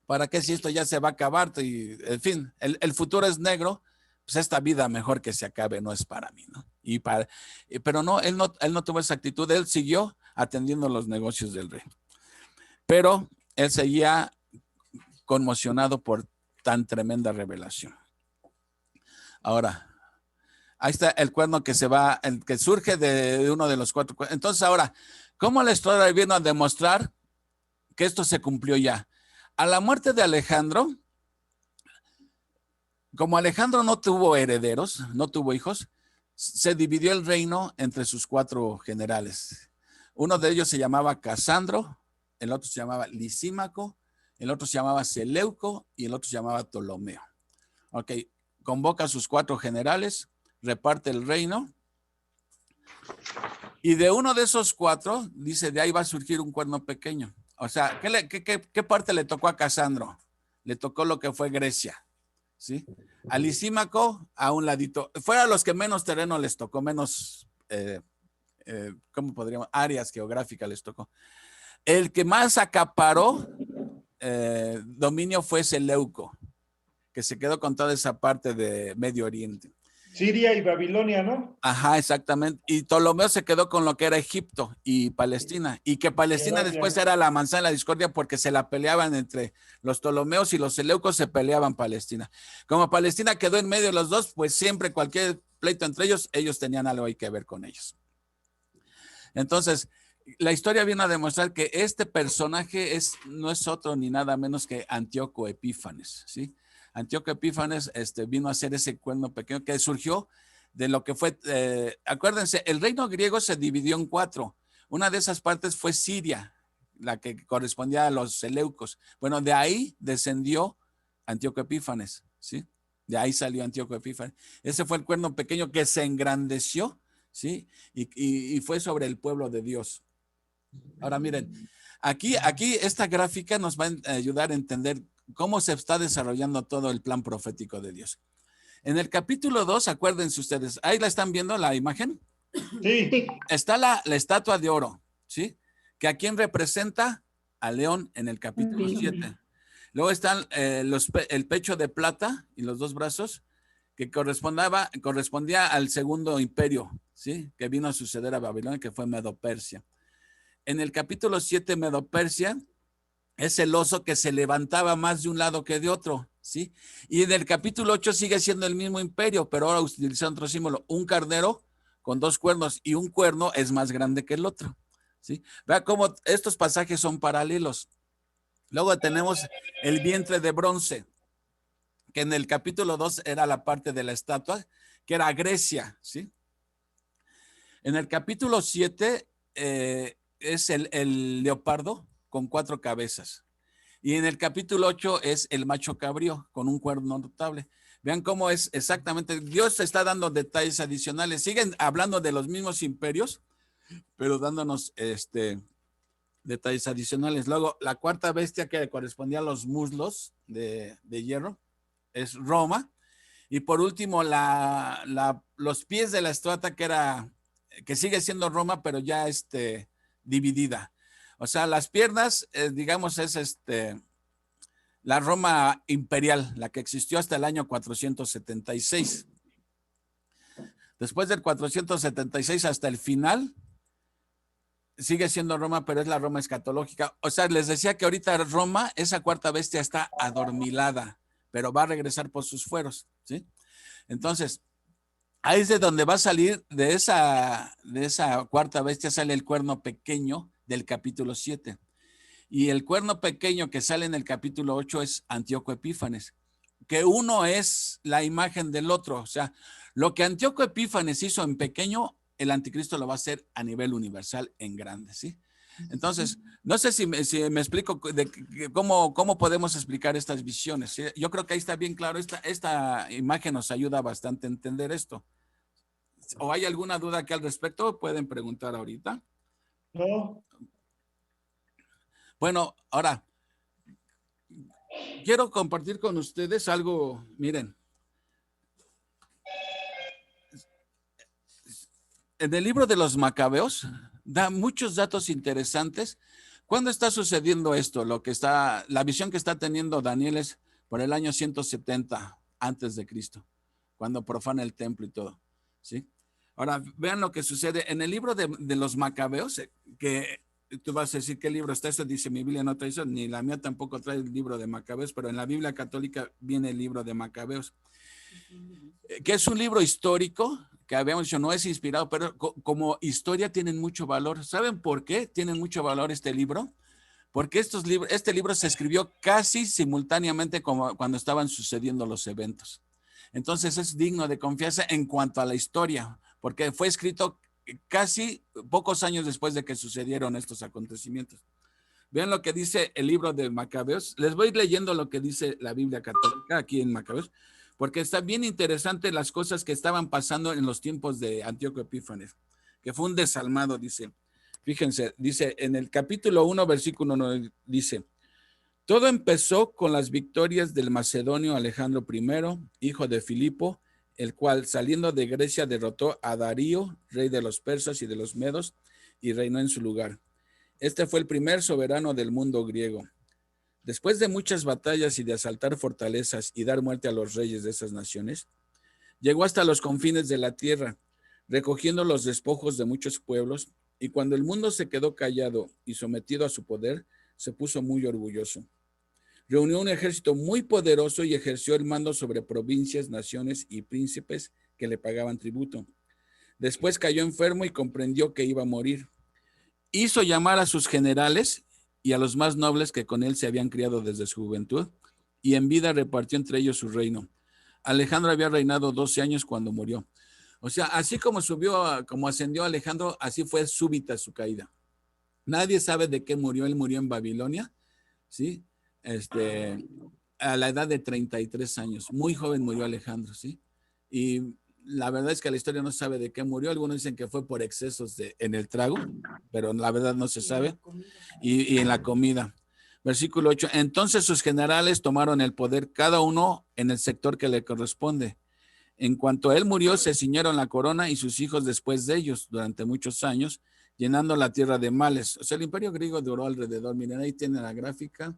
¿Para qué si esto ya se va a acabar? Y, en fin, el futuro es negro, pues esta vida mejor que se acabe, no es para mí, ¿no? Pero no, él no tuvo esa actitud, él siguió atendiendo los negocios del rey. Pero él seguía conmocionado por tan tremenda revelación. Ahora, ahí está el cuerno que que surge de uno de los 4 cuernos. Entonces ahora, ¿cómo la historia vino a demostrar que esto se cumplió ya? A la muerte de Alejandro, como Alejandro no tuvo herederos, no tuvo hijos, se dividió el reino entre sus 4 generales. Uno de ellos se llamaba Casandro, el otro se llamaba Lisímaco, el otro se llamaba Seleuco y el otro se llamaba Ptolomeo. Ok, convoca a sus 4 generales, reparte el reino, y de uno de esos 4, dice, de ahí va a surgir un cuerno pequeño. O sea, ¿qué parte le tocó a Casandro? Le tocó lo que fue Grecia, ¿sí? A Lisímaco, a un ladito. Fuera los que menos terreno les tocó, menos, ¿cómo podríamos? Áreas geográficas les tocó. El que más acaparó dominio fue Seleuco, que se quedó con toda esa parte de Medio Oriente. Siria y Babilonia, ¿no? Ajá, exactamente. Y Ptolomeo se quedó con lo que era Egipto y Palestina. Y que Palestina Arabia. después era la manzana de la discordia porque se la peleaban entre los Ptolomeos y los Seleucos, se peleaban Palestina. Como Palestina quedó en medio de los dos, pues siempre cualquier pleito entre ellos, ellos tenían algo ahí que ver con ellos. Entonces, la historia viene a demostrar que este personaje no es otro ni nada menos que Antíoco Epífanes, ¿sí? Antíoco Epífanes vino a hacer ese cuerno pequeño que surgió de lo que fue, acuérdense, el reino griego se dividió en 4. Una de esas partes fue Siria, la que correspondía a los Seleucos. Bueno, de ahí descendió Antíoco Epífanes, ¿sí? De ahí salió Antíoco Epífanes. Ese fue el cuerno pequeño que se engrandeció, ¿sí? Y fue sobre el pueblo de Dios. Ahora miren, aquí esta gráfica nos va a ayudar a entender cómo se está desarrollando todo el plan profético de Dios. En el capítulo 2, acuérdense ustedes, ahí la están viendo la imagen. Sí. Está la estatua de oro, ¿sí? Que a quién representa a León en el capítulo 7. Luego están el pecho de plata y los 2 brazos, que correspondía al segundo imperio, ¿sí? Que vino a suceder a Babilonia, que fue Medo-Persia. En el capítulo 7, Medo-Persia es el oso que se levantaba más de un lado que de otro, ¿sí? Y en el capítulo 8 sigue siendo el mismo imperio, pero ahora utilizando otro símbolo, un carnero con 2 cuernos, y un cuerno es más grande que el otro, ¿sí? Vea cómo estos pasajes son paralelos. Luego tenemos el vientre de bronce, que en el capítulo 2 era la parte de la estatua, que era Grecia, ¿sí? En el capítulo 7 es el leopardo con 4 cabezas. Y en el capítulo 8 es el macho cabrío con un cuerno notable. Vean cómo es exactamente, Dios está dando detalles adicionales. Siguen hablando de los mismos imperios, pero dándonos detalles adicionales. Luego, la cuarta bestia que correspondía a los muslos de hierro es Roma. Y por último, los pies de la estatua que sigue siendo Roma, pero ya dividida. O sea, las piernas, digamos, es la Roma imperial, la que existió hasta el año 476. Después del 476 hasta el final, sigue siendo Roma, pero es la Roma escatológica. O sea, les decía que ahorita Roma, esa cuarta bestia está adormilada, pero va a regresar por sus fueros, ¿sí? Entonces, ahí es de donde va a salir, de esa cuarta bestia sale el cuerno pequeño del capítulo 7. Y el cuerno pequeño que sale en el capítulo 8 es Antíoco Epífanes, que uno es la imagen del otro. O sea, lo que Antíoco Epífanes hizo en pequeño, el anticristo lo va a hacer a nivel universal en grande, ¿sí? Entonces, no sé si me explico de cómo podemos explicar estas visiones, ¿sí? Yo creo que ahí está bien claro, esta imagen nos ayuda bastante a entender esto. ¿O hay alguna duda que al respecto? Pueden preguntar ahorita. No. Bueno, ahora, quiero compartir con ustedes algo, miren. En el libro de los Macabeos da muchos datos interesantes. ¿Cuándo está sucediendo esto? La visión que está teniendo Daniel es por el año 170 antes de Cristo, cuando profana el templo y todo, ¿sí? Ahora, vean lo que sucede en el libro de los Macabeos, que tú vas a decir, ¿qué libro está eso? Dice, mi Biblia no trae eso, ni la mía tampoco trae el libro de Macabeos, pero en la Biblia católica viene el libro de Macabeos, que es un libro histórico, que habíamos dicho, no es inspirado, pero como historia tienen mucho valor. ¿Saben por qué tienen mucho valor este libro? Porque este libro se escribió casi simultáneamente como cuando estaban sucediendo los eventos. Entonces es digno de confianza en cuanto a la historia, porque fue escrito casi pocos años después de que sucedieron estos acontecimientos. Vean lo que dice el libro de Macabeos. Les voy leyendo lo que dice la Biblia católica aquí en Macabeos, porque está bien interesante las cosas que estaban pasando en los tiempos de Antíoco Epífanes, que fue un desalmado, dice. Fíjense, dice en el capítulo 1, versículo 9, dice, todo empezó con las victorias del macedonio Alejandro I, hijo de Filipo, el cual saliendo de Grecia derrotó a Darío, rey de los persas y de los medos, y reinó en su lugar. Este fue el primer soberano del mundo griego. Después de muchas batallas y de asaltar fortalezas y dar muerte a los reyes de esas naciones, llegó hasta los confines de la tierra, recogiendo los despojos de muchos pueblos, y cuando el mundo se quedó callado y sometido a su poder, se puso muy orgulloso. Reunió un ejército muy poderoso y ejerció el mando sobre provincias, naciones y príncipes que le pagaban tributo. Después cayó enfermo y comprendió que iba a morir. Hizo llamar a sus generales y a los más nobles que con él se habían criado desde su juventud, y en vida repartió entre ellos su reino. Alejandro había reinado 12 años cuando murió. O sea, así como como ascendió Alejandro, así fue súbita su caída. Nadie sabe de qué murió. Él murió en Babilonia, ¿sí? A la edad de 33 años. Muy joven murió Alejandro, ¿sí? Y la verdad es que la historia no sabe de qué murió. Algunos dicen que fue por excesos en el trago, pero la verdad no se sabe. Y en la comida. Versículo 8. Entonces sus generales tomaron el poder, cada uno en el sector que le corresponde. En cuanto él murió, se ciñeron la corona y sus hijos después de ellos durante muchos años, llenando la tierra de males. O sea, el imperio griego duró alrededor, miren, ahí tiene la gráfica.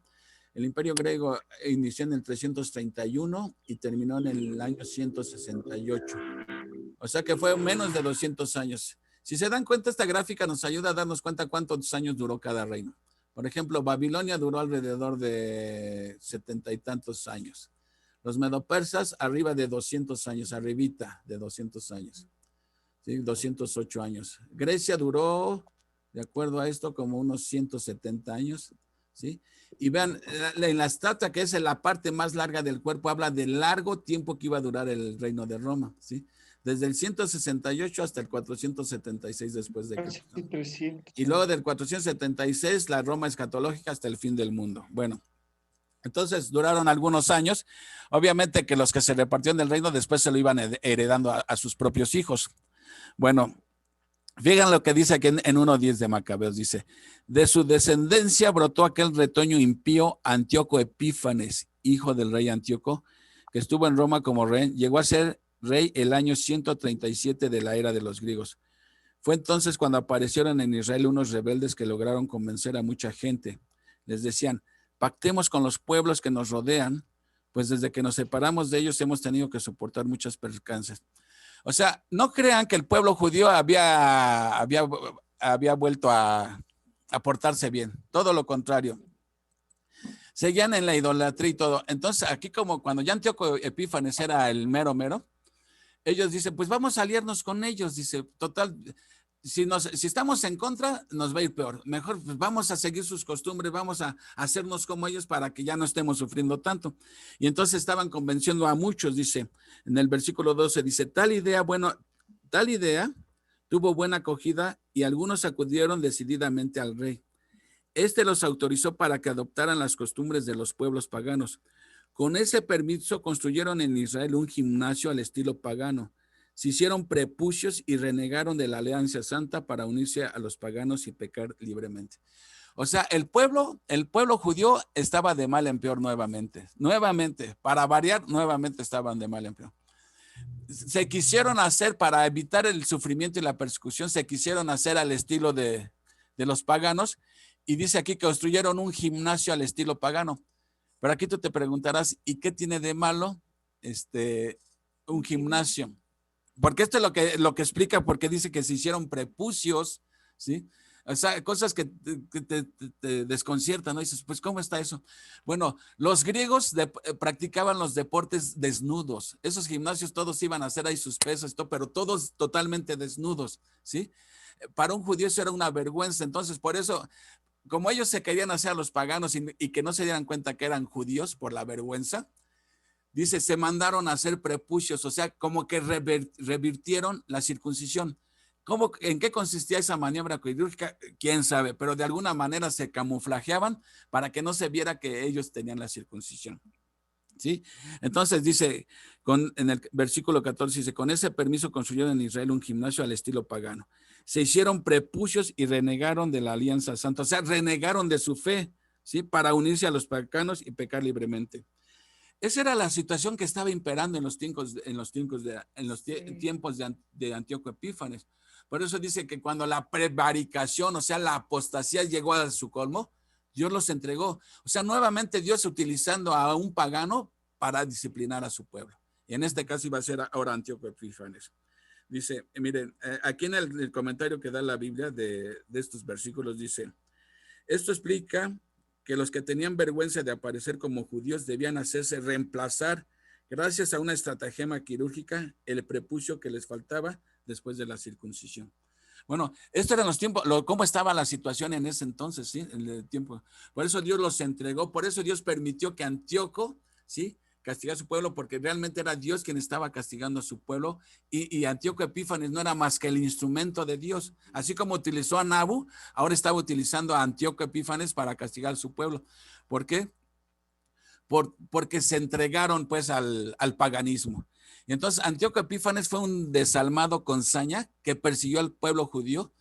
El imperio griego inició en el 331 y terminó en el año 168. O sea que fue menos de 200 años. Si se dan cuenta, esta gráfica nos ayuda a darnos cuenta cuántos años duró cada reino. Por ejemplo, Babilonia duró alrededor de 70 y tantos años. Los medopersas arriba de 200 años, arribita de 200 años. ¿Sí? 208 años. Grecia duró, de acuerdo a esto, como unos 170 años. ¿Sí? Y vean, en la estatua, que es la parte más larga del cuerpo, habla del largo tiempo que iba a durar el reino de Roma. ¿Sí? Desde el 168 hasta el 476 después de Cristo. Y luego del 476, la Roma escatológica hasta el fin del mundo. Bueno, entonces duraron algunos años. Obviamente que los que se repartieron del reino después se lo iban heredando a sus propios hijos. Bueno, fíjense lo que dice aquí en 1:10 de Macabeos. Dice, de su descendencia brotó aquel retoño impío Antíoco Epífanes, hijo del rey Antíoco, que estuvo en Roma como rey. Llegó a ser rey el año 137 de la era de los griegos. Fue entonces cuando aparecieron en Israel unos rebeldes que lograron convencer a mucha gente. Les decían, pactemos con los pueblos que nos rodean, pues desde que nos separamos de ellos hemos tenido que soportar muchas percances. O sea, no crean que el pueblo judío había vuelto a portarse bien. Todo lo contrario. Seguían en la idolatría y todo. Entonces, aquí como cuando ya Antíoco Epífanes era el mero mero, ellos dicen, pues vamos a aliarnos con ellos. Dice, total, si estamos en contra, nos va a ir peor. Mejor pues, vamos a seguir sus costumbres, vamos a hacernos como ellos para que ya no estemos sufriendo tanto. Y entonces estaban convenciendo a muchos, dice, en el versículo 12, dice, tal idea tuvo buena acogida y algunos acudieron decididamente al rey. Este los autorizó para que adoptaran las costumbres de los pueblos paganos. Con ese permiso construyeron en Israel un gimnasio al estilo pagano. Se hicieron prepucios y renegaron de la alianza santa para unirse a los paganos y pecar libremente. O sea, el pueblo judío estaba de mal en peor nuevamente. Nuevamente, para variar, nuevamente estaban de mal en peor. Se quisieron hacer, para evitar el sufrimiento y la persecución, se quisieron hacer al estilo de los paganos. Y dice aquí que construyeron un gimnasio al estilo pagano. Pero aquí tú te preguntarás, ¿y qué tiene de malo un gimnasio? Porque esto es lo que explica porque dice que se hicieron prepucios, ¿sí? O sea, cosas que te desconciertan, ¿no? Y dices, pues, ¿cómo está eso? Bueno, los griegos practicaban los deportes desnudos. Esos gimnasios todos iban a hacer ahí sus pesas, pero todos totalmente desnudos, ¿sí? Para un judío eso era una vergüenza. Entonces, por eso, como ellos se querían hacer a los paganos y que no se dieran cuenta que eran judíos por la vergüenza, dice, se mandaron a hacer prepucios, o sea, como que revirtieron la circuncisión. ¿En qué consistía esa maniobra quirúrgica? Quién sabe, pero de alguna manera se camuflajeaban para que no se viera que ellos tenían la circuncisión. ¿Sí? Entonces dice, en el versículo 14 dice, con ese permiso construyeron en Israel un gimnasio al estilo pagano. Se hicieron prepucios y renegaron de la alianza santa, o sea, renegaron de su fe, ¿sí? Para unirse a los paganos y pecar libremente. Esa era la situación que estaba imperando en los tiempos de Antíoco Epífanes. Por eso dice que cuando la prevaricación, o sea, la apostasía llegó a su colmo, Dios los entregó. O sea, nuevamente Dios utilizando a un pagano para disciplinar a su pueblo. Y en este caso iba a ser ahora Antíoco Epífanes. Dice, miren, aquí en el comentario que da la Biblia de estos versículos dice, esto explica que los que tenían vergüenza de aparecer como judíos debían hacerse reemplazar, gracias a una estratagema quirúrgica, el prepucio que les faltaba después de la circuncisión. Bueno, estos eran los tiempos, cómo estaba la situación en ese entonces, ¿sí? En el tiempo. Por eso Dios los entregó, por eso Dios permitió que Antíoco, ¿sí?, castigara a su pueblo, porque realmente era Dios quien estaba castigando a su pueblo, y Antíoco Epífanes no era más que el instrumento de Dios. Así como utilizó a Nabu, ahora estaba utilizando a Antíoco Epífanes para castigar a su pueblo. ¿Por qué? Porque se entregaron pues al paganismo. Y entonces Antíoco Epífanes fue un desalmado con saña que persiguió al pueblo judío,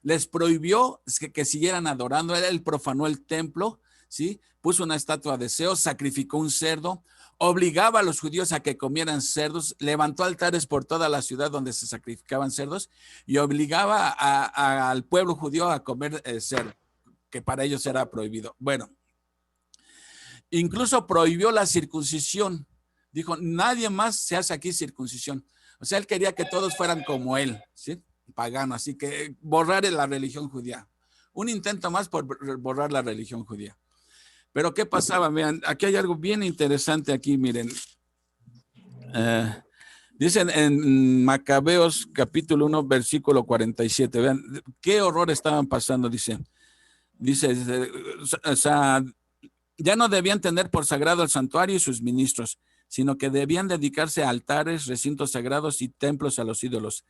les prohibió que siguieran adorando, él profanó el templo, ¿sí? Puso una estatua de Zeus, sacrificó un cerdo, obligaba a los judíos a que comieran cerdos, levantó altares por toda la ciudad donde se sacrificaban cerdos y obligaba al pueblo judío a comer cerdo, que para ellos era prohibido. Bueno, incluso prohibió la circuncisión. Dijo, nadie más se hace aquí circuncisión. O sea, él quería que todos fueran como él, ¿sí? Pagano, así que borrar la religión judía. Un intento más por borrar la religión judía. Pero ¿qué pasaba? Vean, aquí hay algo bien interesante aquí, miren. Dicen en Macabeos capítulo 1, versículo 47. Vean, qué horror estaban pasando, dice, o sea, ya no debían tener por sagrado el santuario y sus ministros, sino que debían dedicarse a altares, recintos sagrados y templos a los ídolos.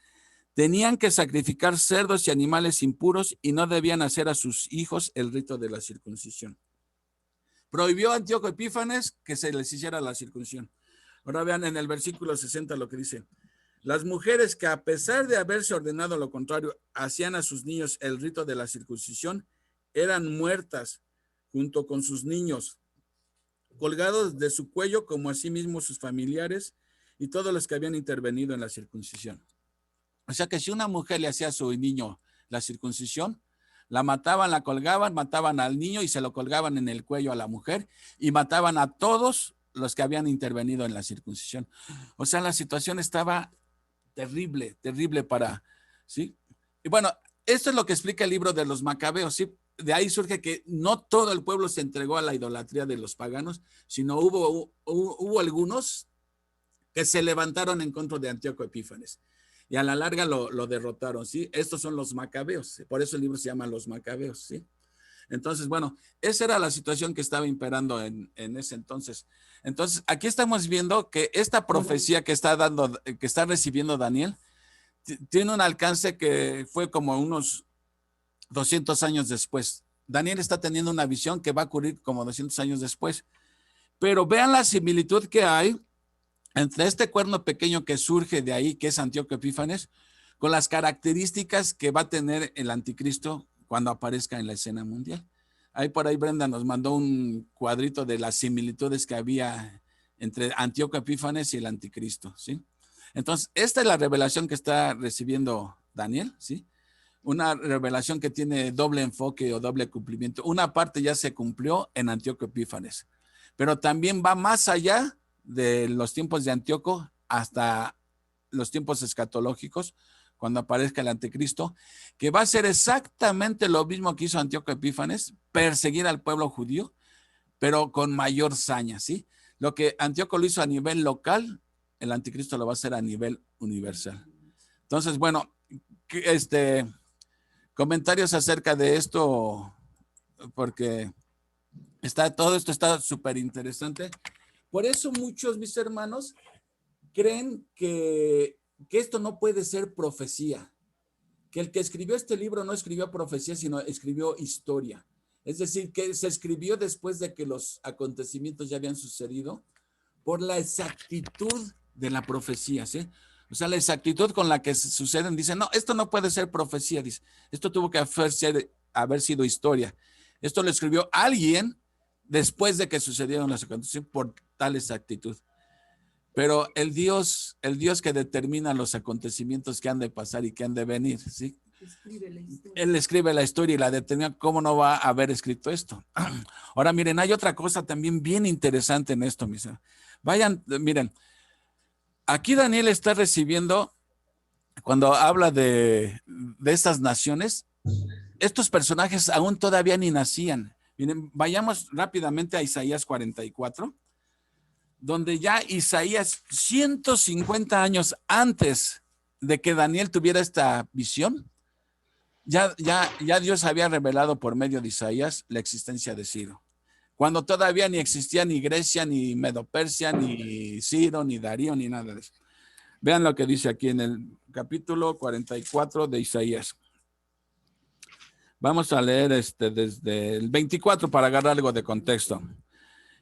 Tenían que sacrificar cerdos y animales impuros y no debían hacer a sus hijos el rito de la circuncisión. Prohibió a Antíoco Epífanes que se les hiciera la circuncisión. Ahora vean en el versículo 60 lo que dice. Las mujeres que a pesar de haberse ordenado lo contrario, hacían a sus niños el rito de la circuncisión, eran muertas junto con sus niños, colgados de su cuello, como asimismo sus familiares y todos los que habían intervenido en la circuncisión. O sea que si una mujer le hacía a su niño la circuncisión, la mataban, la colgaban, mataban al niño y se lo colgaban en el cuello a la mujer y mataban a todos los que habían intervenido en la circuncisión. O sea, la situación estaba terrible, terrible para, ¿sí? Y bueno, esto es lo que explica el libro de los Macabeos, ¿sí? De ahí surge que no todo el pueblo se entregó a la idolatría de los paganos, sino hubo algunos que se levantaron en contra de Antíoco Epífanes. Y a la larga lo derrotaron, ¿sí? Estos son los Macabeos, por eso el libro se llama Los Macabeos, ¿sí? Entonces, bueno, esa era la situación que estaba imperando en ese entonces. Entonces, aquí estamos viendo que esta profecía que está recibiendo Daniel, tiene un alcance que fue como unos 200 años después. Daniel está teniendo una visión que va a ocurrir como 200 años después. Pero vean la similitud que hay entre este cuerno pequeño que surge de ahí, que es Antíoco Epífanes, con las características que va a tener el anticristo cuando aparezca en la escena mundial. Ahí por ahí Brenda nos mandó un cuadrito de las similitudes que había entre Antíoco Epífanes y el anticristo, ¿sí? Entonces, esta es la revelación que está recibiendo Daniel, ¿sí? Una revelación que tiene doble enfoque o doble cumplimiento. Una parte ya se cumplió en Antíoco Epífanes, pero también va más allá de los tiempos de Antíoco hasta los tiempos escatológicos, cuando aparezca el anticristo, que va a ser exactamente lo mismo que hizo Antíoco Epífanes, perseguir al pueblo judío, pero con mayor saña, ¿sí? Lo que Antíoco lo hizo a nivel local, el anticristo lo va a hacer a nivel universal. Entonces, bueno, comentarios acerca de esto, porque todo esto está súper interesante. Por eso muchos, mis hermanos, creen que esto no puede ser profecía, que el que escribió este libro no escribió profecía, sino escribió historia. Es decir, que se escribió después de que los acontecimientos ya habían sucedido por la exactitud de la profecía, ¿sí? O sea, la exactitud con la que suceden, dicen, no, esto no puede ser profecía, dice, esto tuvo que haber sido historia. Esto lo escribió alguien después de que sucedieron las acontecimientos por tal exactitud. pero el Dios que determina los acontecimientos que han de pasar y que han de venir, ¿sí? Él escribe la historia y la determina. ¿Cómo no va a haber escrito esto? Ahora, miren, hay otra cosa también bien interesante en esto, mis hermanos. Vayan, miren, aquí Daniel está recibiendo, cuando habla de estas naciones, estos personajes aún todavía ni nacían. Miren, vayamos rápidamente a Isaías 44, donde ya Isaías, 150 años antes de que Daniel tuviera esta visión, ya Dios había revelado por medio de Isaías la existencia de Ciro. Cuando todavía ni existía ni Grecia, ni Medo-Persia, ni Ciro, ni Darío, ni nada de eso. Vean lo que dice aquí en el capítulo 44 de Isaías. Vamos a leer desde el 24 para agarrar algo de contexto.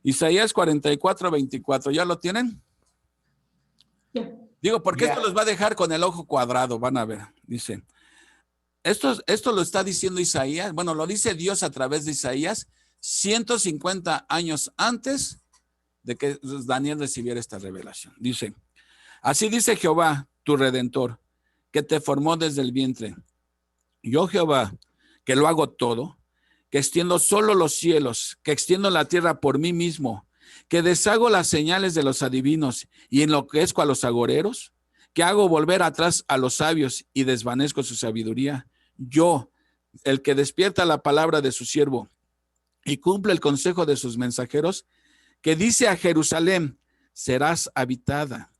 Isaías 44, 24. ¿Ya lo tienen? Ya. Digo, porque esto los va a dejar con el ojo cuadrado. Van a ver. Dice, esto lo está diciendo Isaías. Bueno, lo dice Dios a través de Isaías 150 años antes de que Daniel recibiera esta revelación. Dice, así dice Jehová, tu Redentor, que te formó desde el vientre. Yo, Jehová, que lo hago todo, que extiendo solo los cielos, que extiendo la tierra por mí mismo, que deshago las señales de los adivinos y enloquezco a los agoreros, que hago volver atrás a los sabios y desvanezco su sabiduría. Yo, el que despierta la palabra de su siervo y cumple el consejo de sus mensajeros, que dice a Jerusalén, serás habitada,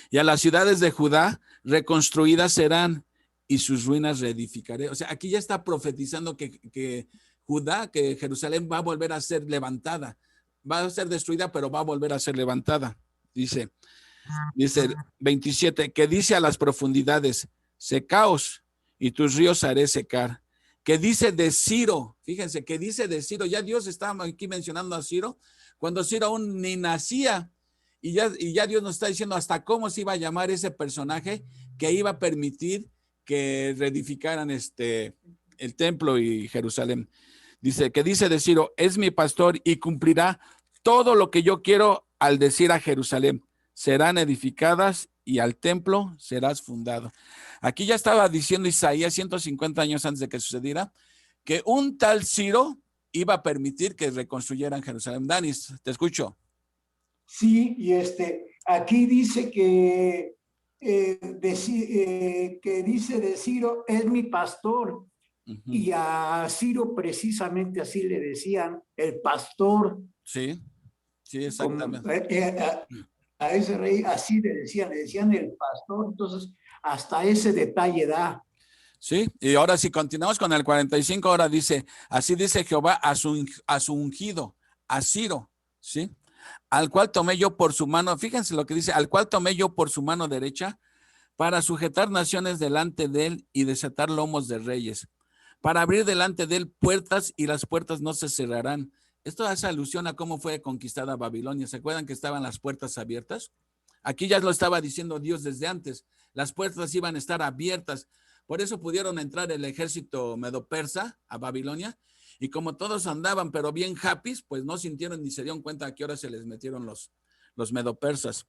y a las ciudades de Judá reconstruidas serán, y sus ruinas reedificaré. O sea, aquí ya está profetizando que Judá, que Jerusalén va a volver a ser levantada. Va a ser destruida, pero va a volver a ser levantada. Dice 27, que dice a las profundidades, secaos, y tus ríos haré secar. Que dice de Ciro, fíjense, que dice de Ciro, ya Dios está aquí mencionando a Ciro, cuando Ciro aún ni nacía, y ya Dios nos está diciendo hasta cómo se iba a llamar ese personaje que iba a permitir que reedificaran el templo y Jerusalén. Dice, que dice de Ciro, es mi pastor y cumplirá todo lo que yo quiero al decir a Jerusalén, serán edificadas y al templo serás fundado. Aquí ya estaba diciendo Isaías 150 años antes de que sucediera, que un tal Ciro iba a permitir que reconstruyeran Jerusalén. Danis, te escucho. Sí, y aquí dice que dice de Ciro, es mi pastor. Y a Ciro precisamente así le decían, el pastor. Sí, exactamente. A ese rey así le decían el pastor. Entonces, hasta ese detalle da. Sí, y ahora si continuamos con el 45, ahora dice, así dice Jehová a su ungido, a Ciro, ¿sí? Al cual tomé yo por su mano, fíjense lo que dice, al cual tomé yo por su mano derecha, para sujetar naciones delante de él y desatar lomos de reyes, para abrir delante de él puertas y las puertas no se cerrarán. Esto hace alusión a cómo fue conquistada Babilonia. ¿Se acuerdan que estaban las puertas abiertas? Aquí ya lo estaba diciendo Dios desde antes. Las puertas iban a estar abiertas. Por eso pudieron entrar el ejército medo-persa a Babilonia. Y como todos andaban, pero bien happy, pues no sintieron ni se dieron cuenta a qué hora se les metieron los medo-persas.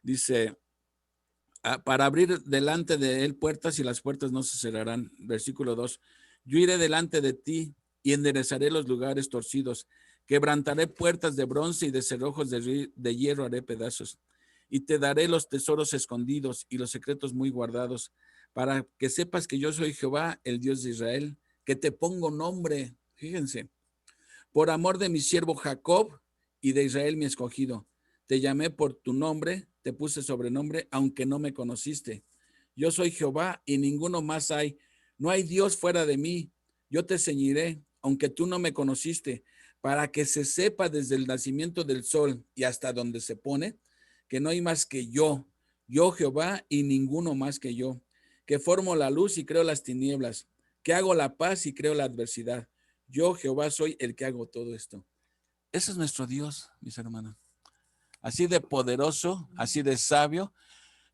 Dice, para abrir delante de él puertas y las puertas no se cerrarán. Versículo 2. Yo iré delante de ti y enderezaré los lugares torcidos. Quebrantaré puertas de bronce y de cerrojos de hierro haré pedazos. Y te daré los tesoros escondidos y los secretos muy guardados, para que sepas que yo soy Jehová, el Dios de Israel, que te pongo nombre. Fíjense, por amor de mi siervo Jacob y de Israel mi escogido. Te llamé por tu nombre, te puse sobrenombre, aunque no me conociste. Yo soy Jehová y ninguno más hay. No hay Dios fuera de mí. Yo te ceñiré, aunque tú no me conociste, para que se sepa desde el nacimiento del sol y hasta donde se pone, que no hay más que yo Jehová y ninguno más que yo, que formo la luz y creo las tinieblas, que hago la paz y creo la adversidad. Yo Jehová soy el que hago todo esto. Ese es nuestro Dios, mis hermanos. Así de poderoso, así de sabio.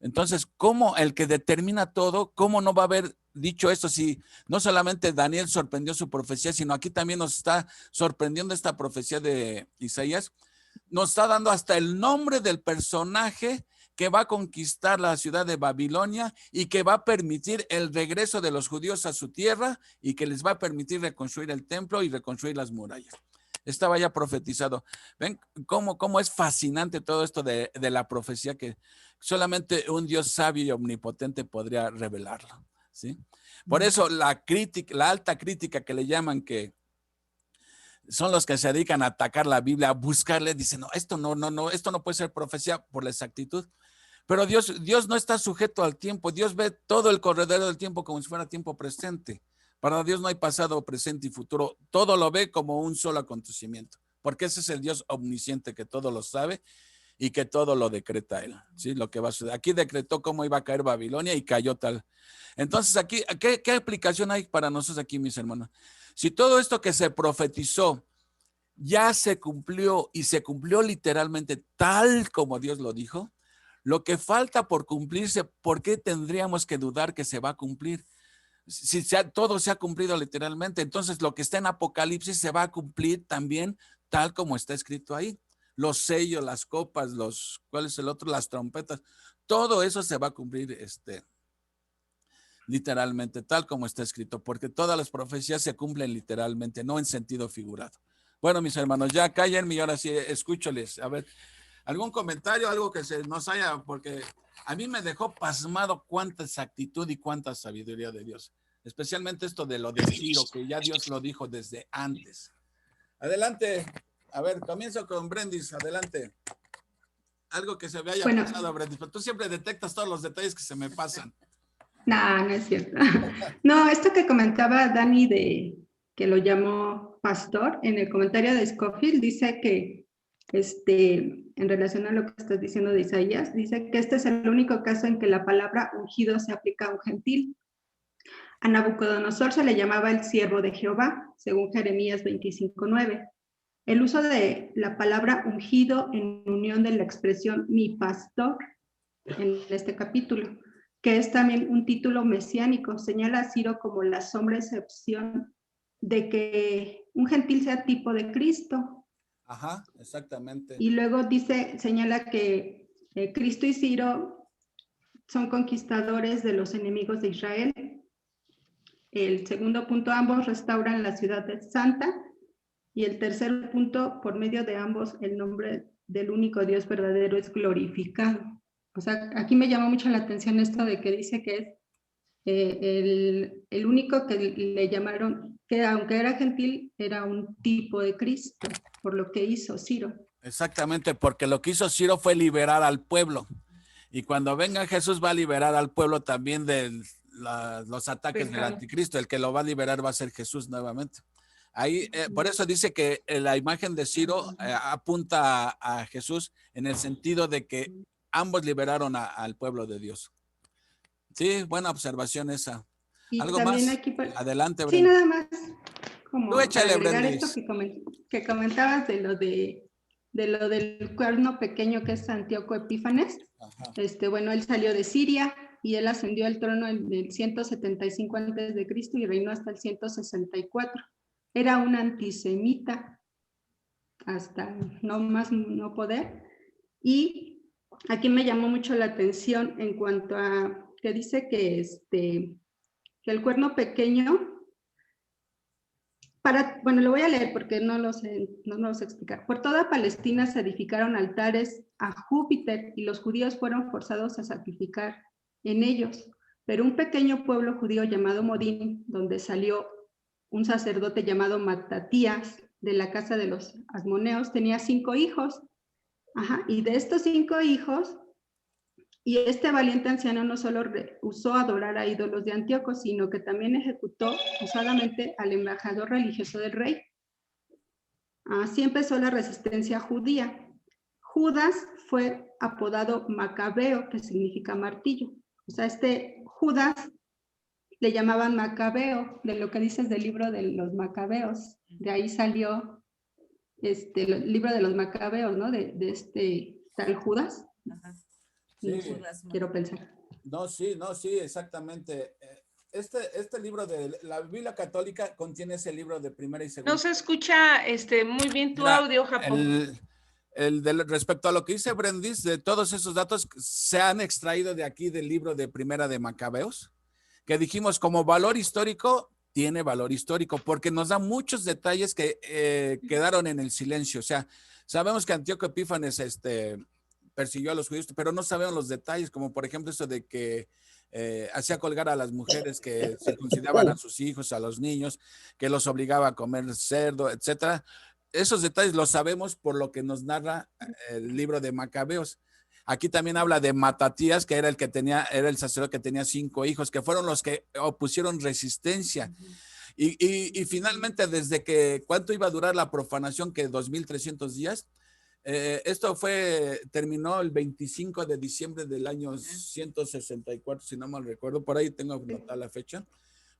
Entonces, ¿cómo el que determina todo, cómo no va a haber dicho esto? Si no solamente Daniel sorprendió su profecía, sino aquí también nos está sorprendiendo esta profecía de Isaías. nos está dando hasta el nombre del personaje que va a conquistar la ciudad de Babilonia y que va a permitir el regreso de los judíos a su tierra y que les va a permitir reconstruir el templo y reconstruir las murallas. Estaba ya profetizado. ¿Ven cómo es fascinante todo esto de la profecía, que solamente un Dios sabio y omnipotente podría revelarlo, ¿sí? Por eso la alta crítica que le llaman, que son los que se dedican a atacar la Biblia, a buscarle, dicen, no, esto no puede ser profecía por la exactitud. Pero Dios no está sujeto al tiempo. Dios ve todo el corredor del tiempo como si fuera tiempo presente. Para Dios no hay pasado, presente y futuro. Todo lo ve como un solo acontecimiento, porque ese es el Dios omnisciente que todo lo sabe y que todo lo decreta Él, ¿sí? Lo que va a suceder. Aquí decretó cómo iba a caer Babilonia y cayó tal. Entonces aquí, ¿qué aplicación hay para nosotros aquí, mis hermanos? Si todo esto que se profetizó ya se cumplió y se cumplió literalmente tal como Dios lo dijo, lo que falta por cumplirse, ¿por qué tendríamos que dudar que se va a cumplir? Si todo se ha cumplido literalmente, entonces lo que está en Apocalipsis se va a cumplir también tal como está escrito ahí. Los sellos, las copas, ¿cuál es el otro? Las trompetas, todo eso se va a cumplir literalmente tal como está escrito, porque todas las profecías se cumplen literalmente, no en sentido figurado. Bueno, mis hermanos, ya cállenme y ahora sí escúcholes. A ver, ¿algún comentario, algo que se nos haya? Porque a mí me dejó pasmado cuánta exactitud y cuánta sabiduría de Dios. Especialmente esto de lo de Ciro, que ya Dios lo dijo desde antes. Adelante. A ver, comienzo con Brendis. Adelante. Algo que se me haya pasado, Brendis. Pero tú siempre detectas todos los detalles que se me pasan. No, no es cierto. No, esto que comentaba Dani que lo llamó pastor, en el comentario de Scofield dice que en relación a lo que estás diciendo de Isaías, dice que este es el único caso en que la palabra ungido se aplica a un gentil. A Nabucodonosor se le llamaba el siervo de Jehová, según Jeremías 25:9. El uso de la palabra ungido en unión de la expresión mi pastor en este capítulo, que es también un título mesiánico, señala a Ciro como la sombra excepción de que un gentil sea tipo de Cristo. Ajá, exactamente. Y luego señala que Cristo y Ciro son conquistadores de los enemigos de Israel. El segundo punto, ambos restauran la ciudad de Santa. Y el tercer punto, por medio de ambos, el nombre del único Dios verdadero es glorificado. O sea, aquí me llamó mucho la atención esto de que dice que es el único que le llamaron, que aunque era gentil, era un tipo de Cristo, por lo que hizo Ciro. Exactamente, porque lo que hizo Ciro fue liberar al pueblo. Y cuando venga Jesús va a liberar al pueblo también de los ataques del anticristo. El que lo va a liberar va a ser Jesús nuevamente. Ahí, por eso dice que la imagen de Ciro apunta a Jesús en el sentido de que ambos liberaron al pueblo de Dios. Sí, buena observación esa. Y ¿Algo también más? aquí, Adelante, Brenda. Sí, nada más. Como tú échale, agregar Brendis. esto que comentabas de lo del cuerno pequeño que es Antíoco Epífanes. Ajá. Bueno, él salió de Siria y él ascendió al trono en el 175 a.C. y reinó hasta el 164. Era un antisemita hasta no poder. Y aquí me llamó mucho la atención en cuanto a que dice que el cuerno pequeño, lo voy a leer porque no lo sé explicar. Por toda Palestina se edificaron altares a Júpiter y los judíos fueron forzados a sacrificar en ellos. Pero un pequeño pueblo judío llamado Modín, donde salió un sacerdote llamado Matatías de la casa de los Asmoneos, tenía 5 hijos. Ajá, y de estos 5 hijos, y este valiente anciano no solo rehusó adorar a ídolos de Antíoco, sino que también ejecutó usadamente al embajador religioso del rey. Así empezó la resistencia judía. Judas fue apodado Macabeo, que significa martillo. O sea, Judas le llamaban Macabeo, de lo que dices del libro de los Macabeos. De ahí salió el libro de los Macabeos, ¿no? De tal Judas. Ajá. Sí. Quiero pensar. No, sí, exactamente. Este libro de la Biblia Católica contiene ese libro de primera y segunda. No se escucha muy bien tu audio, Japón. respecto a lo que dice Brendis, de todos esos datos se han extraído de aquí del libro de Primera de Macabeos, que dijimos como valor histórico, tiene valor histórico, porque nos da muchos detalles que quedaron en el silencio. O sea, sabemos que Antíoco Epífanes persiguió a los judíos, pero no sabemos los detalles, como por ejemplo eso de que hacía colgar a las mujeres que circuncidaban a sus hijos, a los niños, que los obligaba a comer cerdo, etcétera. Esos detalles los sabemos por lo que nos narra el libro de Macabeos. Aquí también habla de Matatías, que era el sacerdote que tenía 5 hijos, que fueron los que opusieron resistencia. Y finalmente, desde que, ¿cuánto iba a durar la profanación? Que 2300 días. Esto terminó el 25 de diciembre del año 164, si no mal recuerdo. Por ahí tengo anotada la fecha.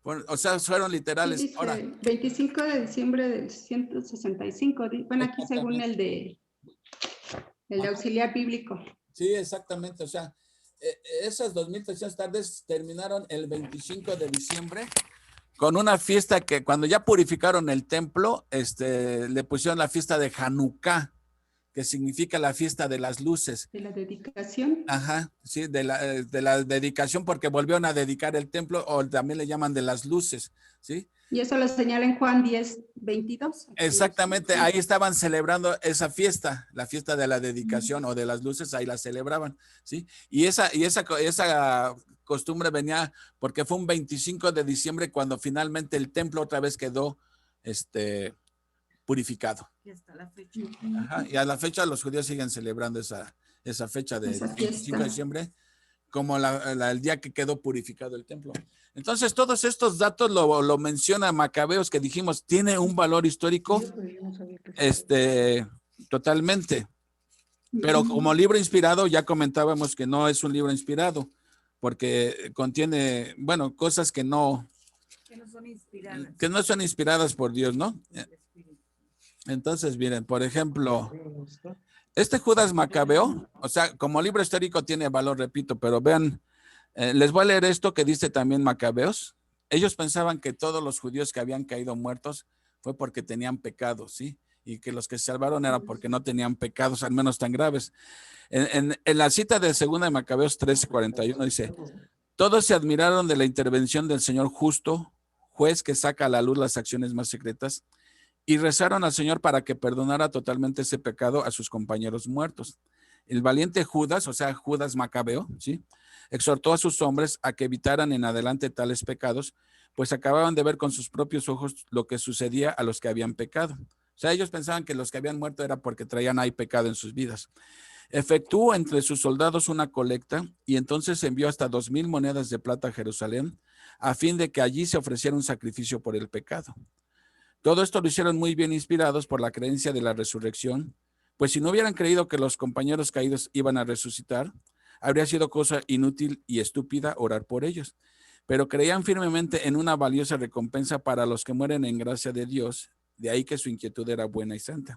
Bueno, o sea, fueron literales. Sí, dice ahora, 25 de diciembre del 165. Bueno, aquí según el de auxiliar bíblico. Sí, exactamente. O sea, esas 2300 tardes terminaron el 25 de diciembre con una fiesta que cuando ya purificaron el templo, le pusieron la fiesta de Hanukkah, que significa la fiesta de las luces. De la dedicación. Ajá, sí, de la dedicación, porque volvieron a dedicar el templo, o también le llaman de las luces, ¿sí? Y eso lo señala en Juan 10:22. Exactamente, ahí estaban celebrando esa fiesta, la fiesta de la dedicación o de las luces, ahí la celebraban, ¿sí? Y esa costumbre venía porque fue un 25 de diciembre cuando finalmente el templo otra vez quedó purificado. Y hasta la fecha. Ajá, y a la fecha los judíos siguen celebrando esa fecha de 25 de diciembre como el día que quedó purificado el templo. Entonces, todos estos datos lo menciona Macabeos, que dijimos, tiene un valor histórico totalmente. Pero como libro inspirado, ya comentábamos que no es un libro inspirado, porque contiene, bueno, cosas que no son inspiradas por Dios, ¿no? Entonces, miren, por ejemplo, Judas Macabeo, o sea, como libro histórico tiene valor, repito, pero vean, les voy a leer esto que dice también Macabeos. Ellos pensaban que todos los judíos que habían caído muertos fue porque tenían pecados, ¿sí? Y que los que se salvaron era porque no tenían pecados, al menos tan graves. En la cita de 2 de Macabeos 13:41 dice, todos se admiraron de la intervención del Señor justo, juez que saca a la luz las acciones más secretas, y rezaron al Señor para que perdonara totalmente ese pecado a sus compañeros muertos. El valiente Judas, o sea, Judas Macabeo, ¿sí?, exhortó a sus hombres a que evitaran en adelante tales pecados, pues acababan de ver con sus propios ojos lo que sucedía a los que habían pecado. O sea, ellos pensaban que los que habían muerto era porque traían ahí pecado en sus vidas. Efectuó entre sus soldados una colecta y entonces envió hasta 2000 monedas de plata a Jerusalén a fin de que allí se ofreciera un sacrificio por el pecado. Todo esto lo hicieron muy bien inspirados por la creencia de la resurrección, pues si no hubieran creído que los compañeros caídos iban a resucitar, habría sido cosa inútil y estúpida orar por ellos. Pero creían firmemente en una valiosa recompensa para los que mueren en gracia de Dios, de ahí que su inquietud era buena y santa.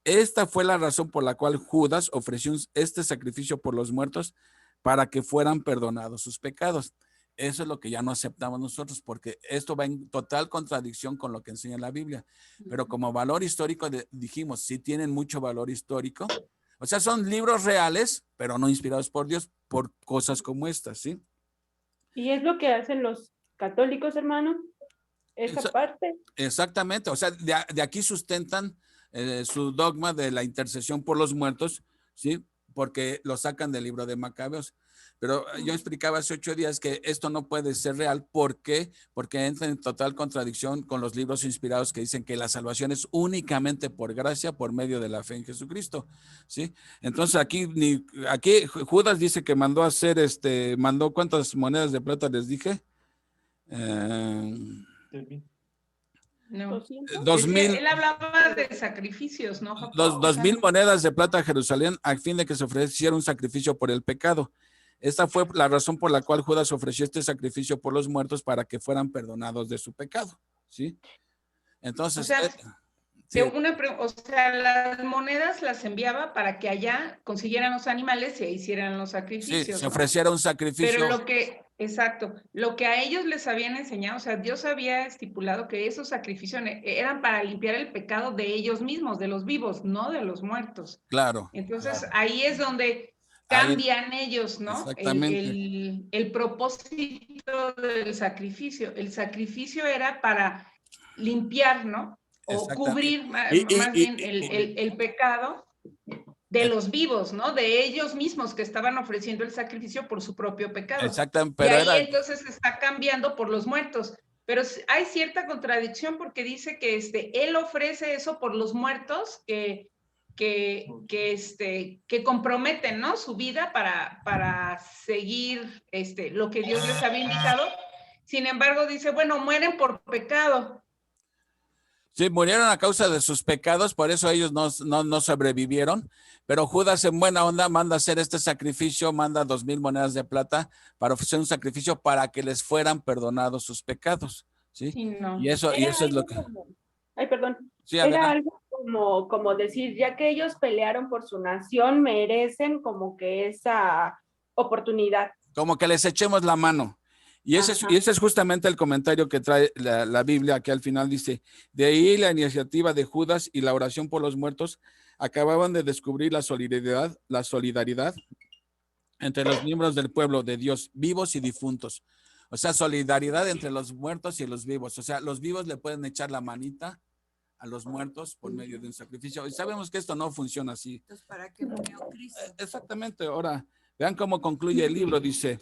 Esta fue la razón por la cual Judas ofreció este sacrificio por los muertos para que fueran perdonados sus pecados. Eso es lo que ya no aceptamos nosotros, porque esto va en total contradicción con lo que enseña la Biblia. Pero como valor histórico, dijimos, sí tienen mucho valor histórico. O sea, son libros reales, pero no inspirados por Dios, por cosas como estas, ¿sí? Y es lo que hacen los católicos, hermano, esa parte. Exactamente, o sea, de aquí sustentan su dogma de la intercesión por los muertos, ¿sí? Porque lo sacan del libro de Macabeos. Pero yo explicaba hace 8 días que esto no puede ser real. ¿Por qué? Porque entra en total contradicción con los libros inspirados que dicen que la salvación es únicamente por gracia, por medio de la fe en Jesucristo, ¿sí? Entonces aquí Judas dice que mandó a hacer, mandó ¿cuántas monedas de plata les dije? No. 2000. Él hablaba de sacrificios, ¿no? 2000 monedas de plata a Jerusalén a fin de que se ofreciera un sacrificio por el pecado. Esta fue la razón por la cual Judas ofreció este sacrificio por los muertos para que fueran perdonados de su pecado, ¿sí? Entonces, o sea, sí. Las monedas las enviaba para que allá consiguieran los animales y hicieran los sacrificios. Sí, se ¿no? ofreciera un sacrificio. Pero lo que Exacto. Lo que a ellos les habían enseñado, o sea, Dios había estipulado que esos sacrificios eran para limpiar el pecado de ellos mismos, de los vivos, no de los muertos. Claro. Entonces, claro. ahí es donde Ahí, cambian ellos, ¿no? exactamente. El propósito del sacrificio. El sacrificio era para limpiar, ¿no? O cubrir más bien el pecado de los vivos, ¿no? De ellos mismos que estaban ofreciendo el sacrificio por su propio pecado. Exactamente, pero pero ahí entonces está cambiando por los muertos. Pero hay cierta contradicción porque dice que él ofrece eso por los muertos que comprometen, ¿no? Su vida para seguir lo que Dios les había indicado. Sin embargo, dice, bueno, mueren por pecado. Sí, murieron a causa de sus pecados, por eso ellos no sobrevivieron. Pero Judas en buena onda manda hacer este sacrificio, manda 2,000 monedas de plata para ofrecer un sacrificio para que les fueran perdonados sus pecados. ¿Sí? Sí, no. Y eso es lo que... Ay, perdón. Sí, era algo como decir, ya que ellos pelearon por su nación, merecen como que esa oportunidad. Como que les echemos la mano. Y ese es justamente el comentario que trae la Biblia, que al final dice, de ahí la iniciativa de Judas y la oración por los muertos acababan de descubrir la solidaridad entre los miembros del pueblo de Dios, vivos y difuntos. O sea, solidaridad entre los muertos y los vivos. O sea, los vivos le pueden echar la manita a los muertos por medio de un sacrificio. Y sabemos que esto no funciona así. Entonces, ¿para qué murió Cristo? Exactamente. Ahora, vean cómo concluye el libro. Dice,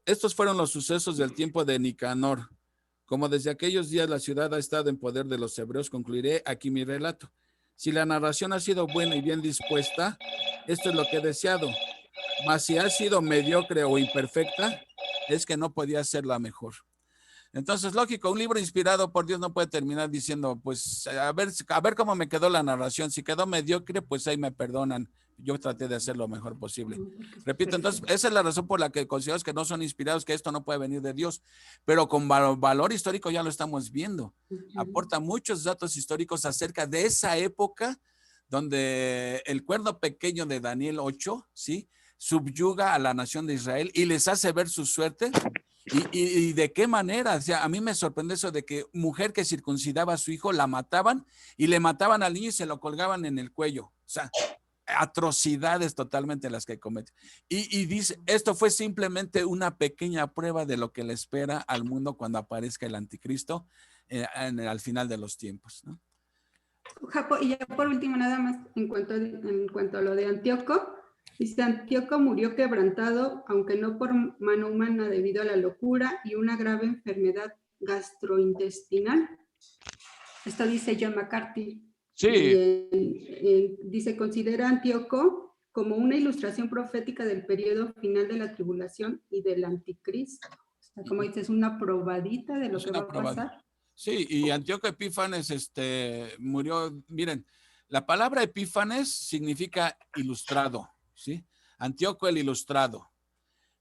estos fueron los sucesos del tiempo de Nicanor. Como desde aquellos días la ciudad ha estado en poder de los hebreos, concluiré aquí mi relato. Si la narración ha sido buena y bien dispuesta, esto es lo que he deseado. Mas si ha sido mediocre o imperfecta, es que no podía ser la mejor. Entonces, lógico, un libro inspirado por Dios no puede terminar diciendo, pues, a ver cómo me quedó la narración. Si quedó mediocre, pues ahí me perdonan. Yo traté de hacer lo mejor posible. Repito, entonces, esa es la razón por la que consideramos que no son inspirados, que esto no puede venir de Dios. Pero con valor histórico ya lo estamos viendo. Aporta muchos datos históricos acerca de esa época donde el cuerno pequeño de Daniel 8, ¿sí?, subyuga a la nación de Israel y les hace ver su suerte. ¿Y de qué manera? O sea, a mí me sorprende eso de que mujer que circuncidaba a su hijo la mataban y le mataban al niño y se lo colgaban en el cuello. O sea, atrocidades totalmente las que comete. Y dice, esto fue simplemente una pequeña prueba de lo que le espera al mundo cuando aparezca el anticristo al final de los tiempos, ¿no? Japo, y ya por último, nada más, en cuanto a lo de Antíoco, dice, Antíoco murió quebrantado, aunque no por mano humana, debido a la locura y una grave enfermedad gastrointestinal. Esto dice John McCarthy. Sí. Dice, considera a Antíoco como una ilustración profética del periodo final de la tribulación y del anticristo. O sea, como dices, una probadita de lo que va a pasar. Sí, y Antíoco Epífanes murió. Miren, la palabra Epífanes significa ilustrado, ¿sí? Antíoco el ilustrado.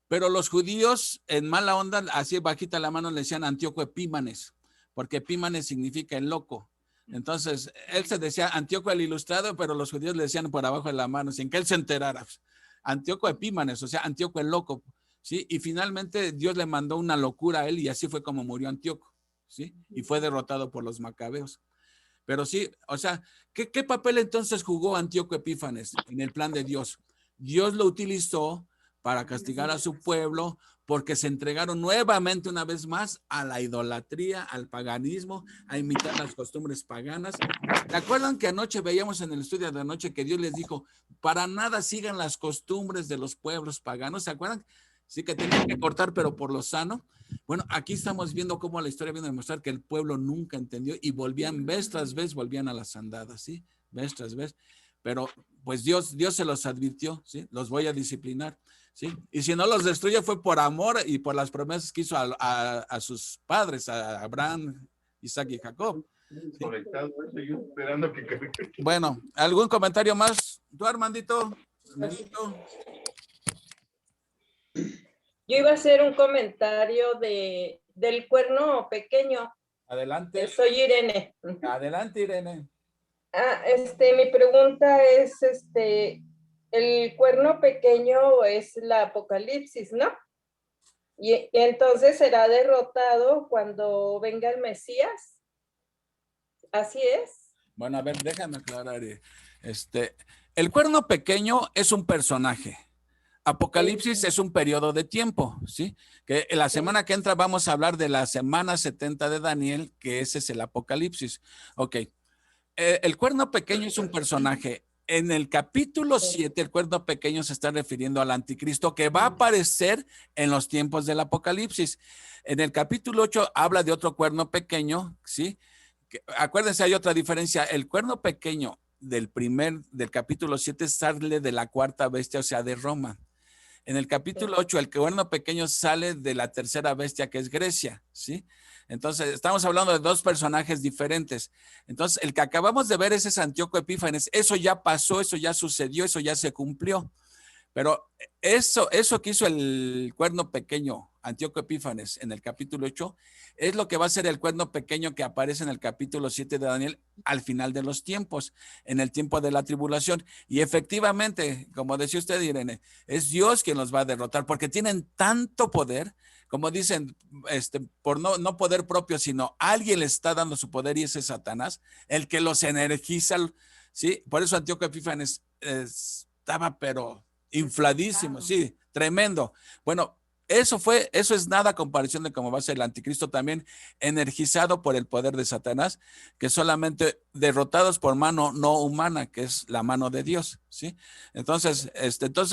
Pero los judíos en mala onda, así bajita la mano, le decían Antíoco Epímanes, porque Epímanes significa el loco. Entonces, él se decía Antíoco el ilustrado, pero los judíos le decían por abajo de la mano, sin que él se enterara. Antíoco Epímanes, o sea, Antíoco el loco, ¿sí? Y finalmente Dios le mandó una locura a él y así fue como murió Antíoco, ¿sí? Y fue derrotado por los macabeos. Pero sí, o sea, ¿qué papel entonces jugó Antíoco Epífanes en el plan de Dios? Dios lo utilizó para castigar a su pueblo porque se entregaron nuevamente una vez más a la idolatría, al paganismo, a imitar las costumbres paganas. ¿Se acuerdan que anoche veíamos en el estudio de anoche que Dios les dijo, para nada sigan las costumbres de los pueblos paganos? ¿Se acuerdan? Sí, que tenían que cortar, pero por lo sano. Bueno, aquí estamos viendo cómo la historia viene a demostrar que el pueblo nunca entendió y volvían vez tras vez, volvían a las andadas, ¿sí? Vez tras vez. Pero pues Dios se los advirtió, ¿sí? Los voy a disciplinar, ¿sí? Y si no los destruye fue por amor y por las promesas que hizo a sus padres, a Abraham, Isaac y Jacob. ¿Sí? Bueno, ¿algún comentario más? ¿Tú, Armandito? Yo iba a hacer un comentario del cuerno pequeño. Adelante. Soy Irene. Adelante, Irene. Mi pregunta es, el cuerno pequeño es la Apocalipsis, ¿no? Y entonces será derrotado cuando venga el Mesías. Así es. Bueno, a ver, déjame aclarar. El cuerno pequeño es un personaje. Apocalipsis es un periodo de tiempo, ¿sí? Que la semana que entra vamos a hablar de la semana 70 de Daniel, que ese es el Apocalipsis. Ok. El cuerno pequeño es un personaje. En el capítulo 7, el cuerno pequeño se está refiriendo al anticristo que va a aparecer en los tiempos del Apocalipsis. En el capítulo 8 habla de otro cuerno pequeño, ¿sí? Acuérdense, hay otra diferencia. El cuerno pequeño del capítulo 7 sale de la cuarta bestia, o sea, de Roma. En el capítulo 8, el cuerno pequeño sale de la tercera bestia, que es Grecia, ¿sí? Entonces, estamos hablando de dos personajes diferentes. Entonces, el que acabamos de ver ese es Antíoco Epífanes. Eso ya pasó, eso ya sucedió, eso ya se cumplió. Pero eso que hizo el cuerno pequeño, Antíoco Epífanes, en el capítulo 8, es lo que va a ser el cuerno pequeño que aparece en el capítulo 7 de Daniel al final de los tiempos, en el tiempo de la tribulación. Y efectivamente, como decía usted, Irene, es Dios quien los va a derrotar, porque tienen tanto poder, como dicen, por no poder propio, sino alguien le está dando su poder, y ese es Satanás, el que los energiza, ¿sí? Por eso Antíoco Epífanes estaba, pero infladísimo, sí, tremendo. Bueno, eso es nada a comparación de cómo va a ser el anticristo, también energizado por el poder de Satanás, que solamente derrotados por mano no humana, que es la mano de Dios, ¿sí? Entonces,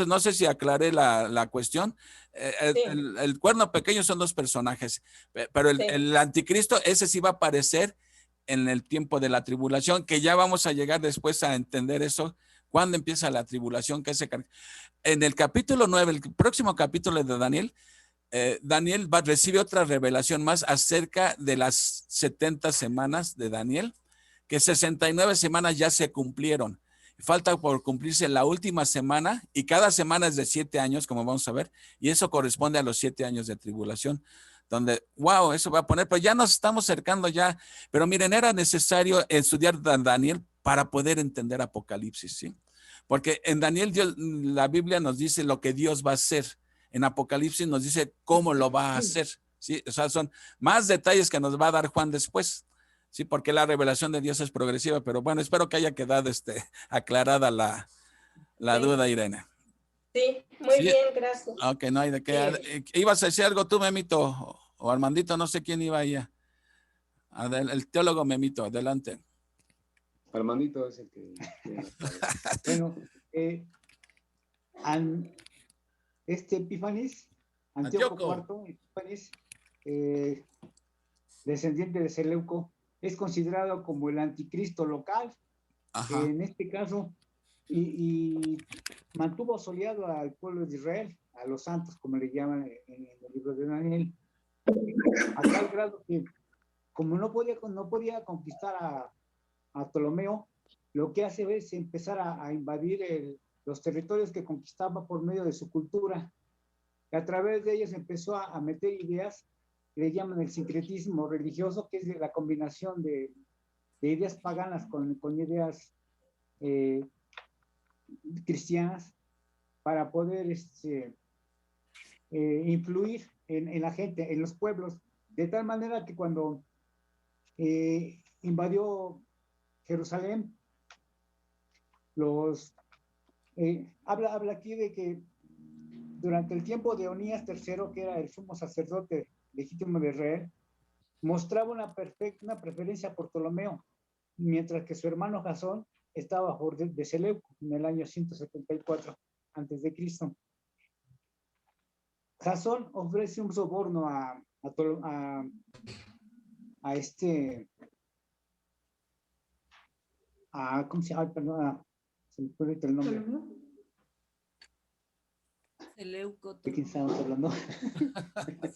no sé si aclaré la cuestión. El cuerno pequeño son dos personajes, pero el anticristo, ese sí va a aparecer en el tiempo de la tribulación, que ya vamos a llegar después a entender eso, cuando empieza la tribulación, que en el capítulo 9, el próximo capítulo de Daniel, Daniel recibe otra revelación más acerca de las 70 semanas de Daniel, que 69 semanas ya se cumplieron. Falta por cumplirse la última semana, y cada semana es de 7 años, como vamos a ver, y eso corresponde a los 7 años de tribulación, donde, wow, eso va a poner, pero ya nos estamos acercando ya. Pero miren, era necesario estudiar Daniel para poder entender Apocalipsis, ¿sí? Porque en Daniel, la Biblia nos dice lo que Dios va a hacer. En Apocalipsis nos dice cómo lo va a hacer, ¿sí? O sea, son más detalles que nos va a dar Juan después, ¿sí? Porque la revelación de Dios es progresiva, pero bueno, espero que haya quedado aclarada la duda, Irene. Sí, muy bien, gracias. Ok, no hay de qué. ¿Ibas a decir algo tú, Memito? O Armandito, no sé quién iba allá. El teólogo Memito, adelante. Armandito es el que bueno, Epífanes, Antíoco IV Epífanes, descendiente de Seleuco, es considerado como el anticristo local. En este caso, y mantuvo soleado al pueblo de Israel, a los santos, como le llaman en el libro de Daniel, a tal grado que, como no podía conquistar a Ptolomeo, lo que hace es empezar a invadir los territorios que conquistaba por medio de su cultura. Y a través de ellos empezó a meter ideas que le llaman el sincretismo religioso, que es la combinación de ideas paganas con ideas cristianas, para poder influir en la gente, en los pueblos, de tal manera que cuando invadió Jerusalén, habla aquí de que durante el tiempo de Onías III, que era el sumo sacerdote legítimo de Israel, mostraba una preferencia por Ptolomeo, mientras que su hermano Jasón estaba a favor de Seleuco en el año 174 a.C. Jasón ofrece un soborno ¿cómo se llama? Perdón, se me fue el nombre. Seleuco. ¿De quién estamos hablando?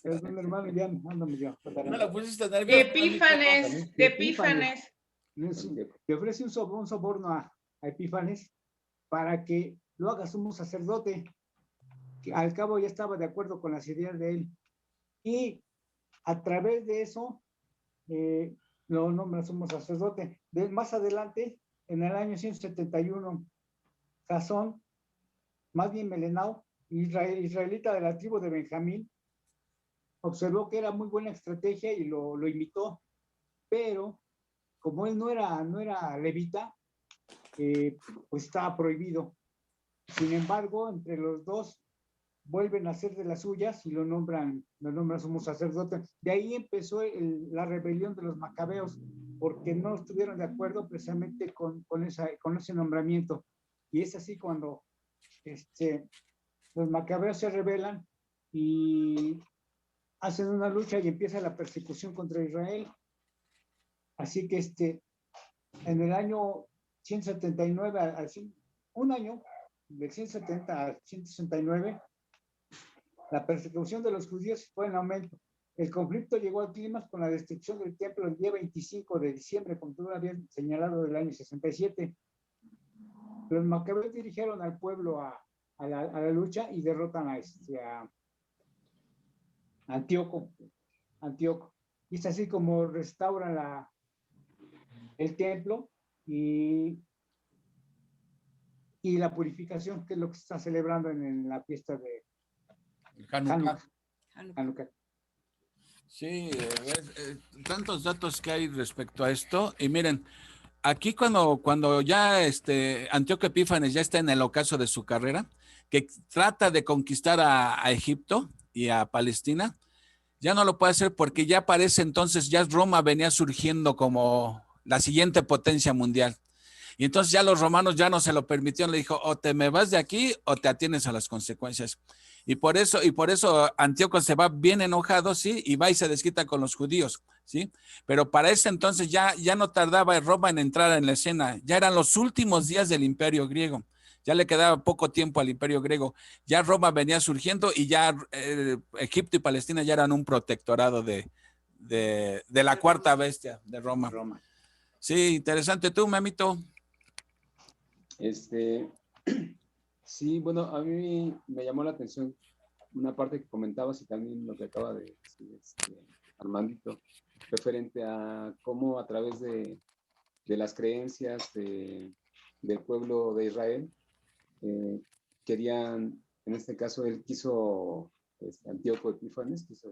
Perdón, hermano, ya ando medio. No la pusiste Epífanes. Le ofrece un soborno a Epífanes para que lo haga sumo sacerdote, que al cabo ya estaba de acuerdo con las ideas de él. Y a través de eso lo nombra sumo sacerdote. Más adelante, en el año 171, Jasón, más bien Melenao, israelita de la tribu de Benjamín, observó que era muy buena estrategia y lo imitó, pero como él no era levita, pues estaba prohibido. Sin embargo, entre los dos vuelven a hacer de las suyas y lo nombran sumo sacerdote. De ahí empezó la rebelión de los macabeos, porque no estuvieron de acuerdo precisamente con ese nombramiento. Y es así cuando los macabeos se rebelan y hacen una lucha y empieza la persecución contra Israel. Así que en el año 179, un año, del 170 al 169, la persecución de los judíos fue en aumento. El conflicto llegó al clímax con la destrucción del templo el día 25 de diciembre, como tú habías señalado, del año 67. Los macabeos dirigieron al pueblo a la lucha y derrotan a Antíoco. Y es así como restauran el templo y la purificación, que es lo que se está celebrando en la fiesta de Hanukkah. Sí, tantos datos que hay respecto a esto. Y miren, aquí cuando ya Antíoco Epífanes ya está en el ocaso de su carrera, que trata de conquistar a Egipto y a Palestina, ya no lo puede hacer porque ya parece entonces, ya Roma venía surgiendo como la siguiente potencia mundial. Y entonces ya los romanos ya no se lo permitieron, le dijo, o te me vas de aquí o te atienes a las consecuencias. Y por eso Antíoco se va bien enojado, ¿sí? Y va y se desquita con los judíos, ¿sí? Pero para ese entonces ya no tardaba Roma en entrar en la escena. Ya eran los últimos días del Imperio griego. Ya le quedaba poco tiempo al Imperio griego. Ya Roma venía surgiendo y ya Egipto y Palestina ya eran un protectorado de la cuarta bestia de Roma. Sí, interesante. ¿Tú, Memito? Sí, bueno, a mí me llamó la atención una parte que comentabas y también lo que acaba de decir Armandito, referente a cómo a través de las creencias del pueblo de Israel, querían, en este caso él quiso, Antíoco Epífanes, quiso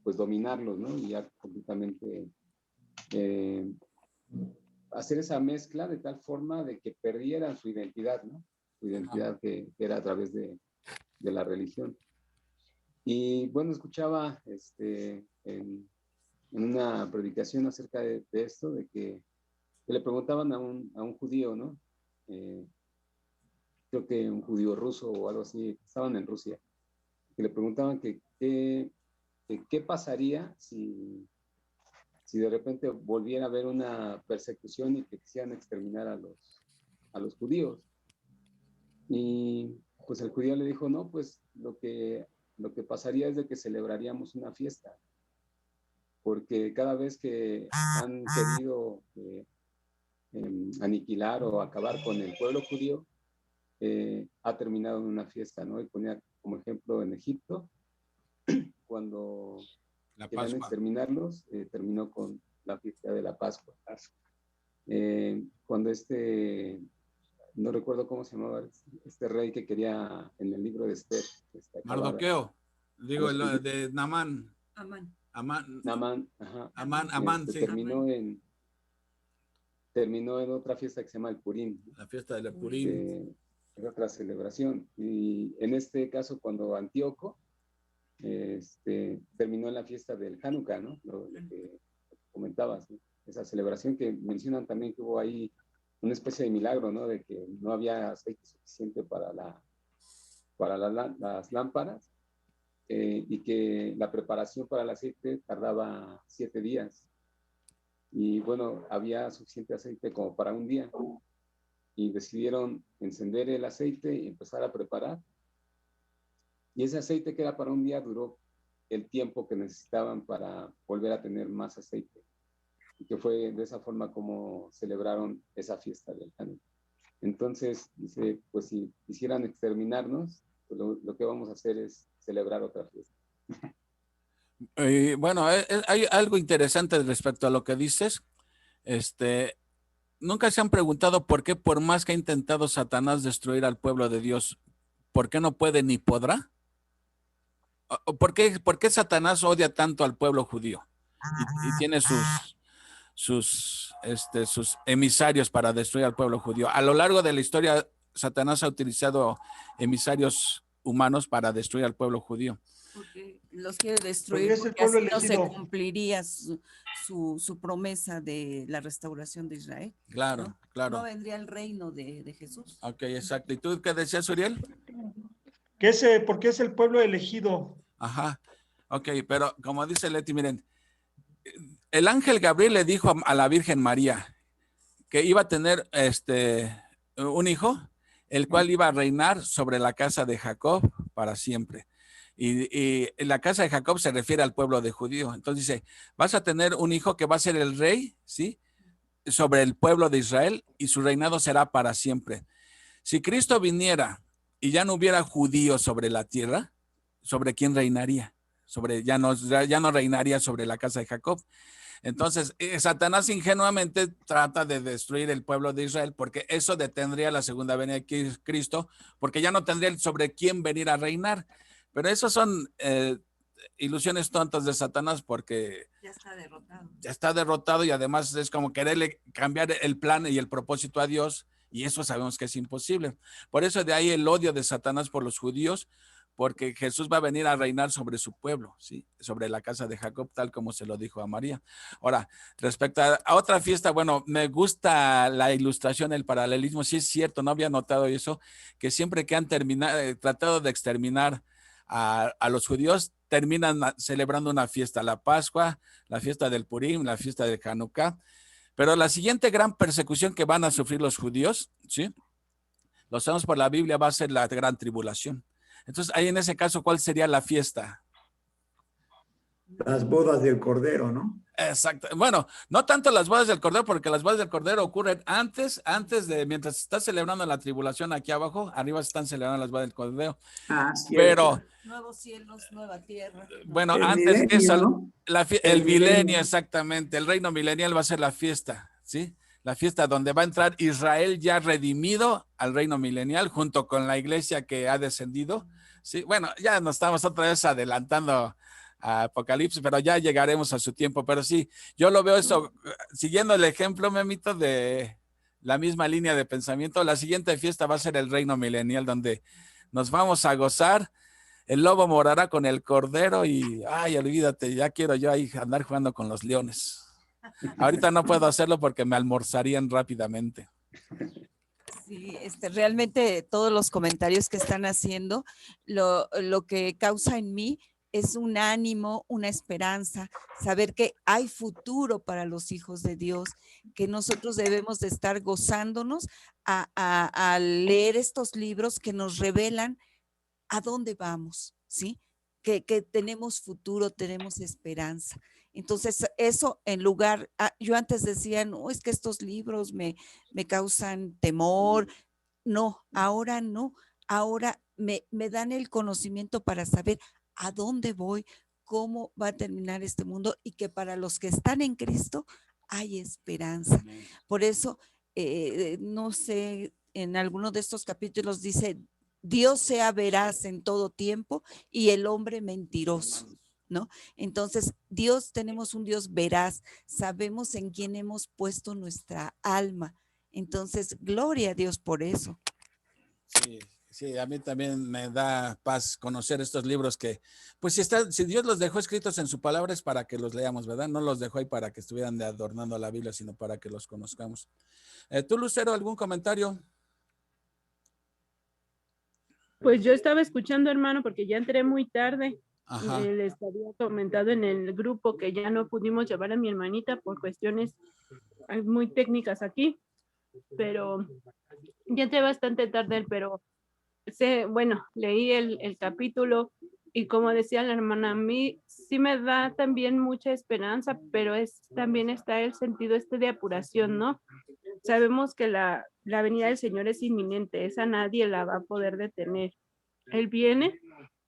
pues dominarlos, ¿no? Y ya completamente hacer esa mezcla de tal forma de que perdieran su identidad, ¿no? Su identidad que era a través de la religión. Y bueno, escuchaba en una predicación acerca de esto, de que le preguntaban a un judío, ¿no? Creo que un judío ruso o algo así, estaban en Rusia, que le preguntaban que qué pasaría si de repente volviera a haber una persecución y que quisieran exterminar a los judíos. Y pues el judío le dijo, no, pues lo que pasaría es de que celebraríamos una fiesta, porque cada vez que han querido aniquilar o acabar con el pueblo judío, ha terminado en una fiesta, ¿no? Y ponía como ejemplo en Egipto, cuando querían exterminarlos, terminó con la fiesta de la Pascua. Cuando no recuerdo cómo se llamaba, este rey que quería en el libro de Esther. Mardoqueo, digo, el de Namán. Namán, ajá. Amán, sí. Terminó en otra fiesta que se llama el Purim. La fiesta de la Purim. Es otra celebración. Y en este caso, cuando Antíoco terminó en la fiesta del Hanukkah, ¿no? Lo que comentabas, ¿no? Esa celebración que mencionan también que hubo ahí una especie de milagro, ¿no? De que no había aceite suficiente para las lámparas y que la preparación para el aceite tardaba 7 días. Y bueno, había suficiente aceite como para un día. Y decidieron encender el aceite y empezar a preparar. Y ese aceite que era para un día duró el tiempo que necesitaban para volver a tener más aceite. Y que fue de esa forma como celebraron esa fiesta del Hanukkah. Entonces, dice, pues si quisieran exterminarnos, pues lo que vamos a hacer es celebrar otra fiesta. Bueno, hay algo interesante respecto a lo que dices. Nunca se han preguntado por qué, por más que ha intentado Satanás destruir al pueblo de Dios, ¿por qué no puede ni podrá? ¿Por qué Satanás odia tanto al pueblo judío? Y tiene sus emisarios para destruir al pueblo judío. A lo largo de la historia, Satanás ha utilizado emisarios humanos para destruir al pueblo judío. Porque los quiere destruir, porque así no se cumpliría su promesa de la restauración de Israel. Claro, ¿no? claro. No vendría el reino de Jesús. Ok, exacto. ¿Y tú qué decías, Uriel? Porque es el pueblo elegido. Ajá. Ok, pero como dice Leti, miren, el ángel Gabriel le dijo a la Virgen María que iba a tener un hijo, el cual iba a reinar sobre la casa de Jacob para siempre. Y la casa de Jacob se refiere al pueblo de judío. Entonces dice, vas a tener un hijo que va a ser el rey, ¿sí? Sobre el pueblo de Israel, y su reinado será para siempre. Si Cristo viniera y ya no hubiera judíos sobre la tierra, ¿sobre quién reinaría? Ya no reinaría sobre la casa de Jacob. Entonces, Satanás ingenuamente trata de destruir el pueblo de Israel porque eso detendría la segunda venida de Cristo, porque ya no tendría sobre quién venir a reinar. Pero esos son ilusiones tontas de Satanás porque ya está derrotado. Ya está derrotado y además es como quererle cambiar el plan y el propósito a Dios, y eso sabemos que es imposible. Por eso de ahí el odio de Satanás por los judíos, porque Jesús va a venir a reinar sobre su pueblo, ¿sí? Sobre la casa de Jacob, tal como se lo dijo a María. Ahora, respecto a otra fiesta, bueno, me gusta la ilustración, el paralelismo, sí es cierto, no había notado eso, que siempre que han tratado de exterminar a los judíos, terminan celebrando una fiesta, la Pascua, la fiesta del Purim, la fiesta de Hanukkah. Pero la siguiente gran persecución que van a sufrir los judíos, ¿sí? Lo sabemos por la Biblia, va a ser la gran tribulación. Entonces, ahí en ese caso, ¿cuál sería la fiesta? Las bodas del Cordero, ¿no? Exacto. Bueno, no tanto las bodas del Cordero, porque las bodas del Cordero ocurren antes de, mientras se está celebrando la tribulación aquí abajo, arriba se están celebrando las bodas del Cordero. Pero nuevos cielos, nueva tierra. Bueno, el antes milenio, que eso, ¿no? el milenio, exactamente, el reino milenial va a ser la fiesta, ¿sí? La fiesta donde va a entrar Israel ya redimido al reino milenial junto con la iglesia que ha descendido, ¿sí? Bueno, ya nos estamos otra vez adelantando a Apocalipsis, pero ya llegaremos a su tiempo. Pero sí, yo lo veo eso, siguiendo el ejemplo, Memito, de la misma línea de pensamiento. La siguiente fiesta va a ser el reino milenial, donde nos vamos a gozar. El lobo morará con el cordero y, ay, olvídate, ya quiero yo ahí andar jugando con los leones. Ahorita no puedo hacerlo porque me almorzarían rápidamente. Sí, realmente todos los comentarios que están haciendo, lo que causa en mí es un ánimo, una esperanza, saber que hay futuro para los hijos de Dios, que nosotros debemos de estar gozándonos a leer estos libros que nos revelan a dónde vamos, ¿sí? Que tenemos futuro, tenemos esperanza. Entonces, eso en lugar, yo antes decía, no, es que estos libros me causan temor. No, ahora no. Ahora me dan el conocimiento para saber a dónde voy, cómo va a terminar este mundo y que para los que están en Cristo hay esperanza. Por eso, no sé, en alguno de estos capítulos dice, Dios sea veraz en todo tiempo y el hombre mentiroso, ¿no? Entonces, tenemos un Dios veraz, sabemos en quién hemos puesto nuestra alma. Entonces, gloria a Dios por eso. Sí, a mí también me da paz conocer estos libros que, pues si Dios los dejó escritos en su palabra es para que los leamos, ¿verdad? No los dejó ahí para que estuvieran adornando la Biblia, sino para que los conozcamos. ¿Tú, Lucero, algún comentario? Pues yo estaba escuchando, hermano, porque ya entré muy tarde. Ajá. Les había comentado en el grupo que ya no pudimos llevar a mi hermanita por cuestiones muy técnicas aquí, pero ya entré bastante tarde, pero bueno, leí el capítulo y como decía la hermana, a mí sí me da también mucha esperanza, pero también está el sentido de apuración, ¿no? Sabemos que la venida del Señor es inminente, esa nadie la va a poder detener. Él viene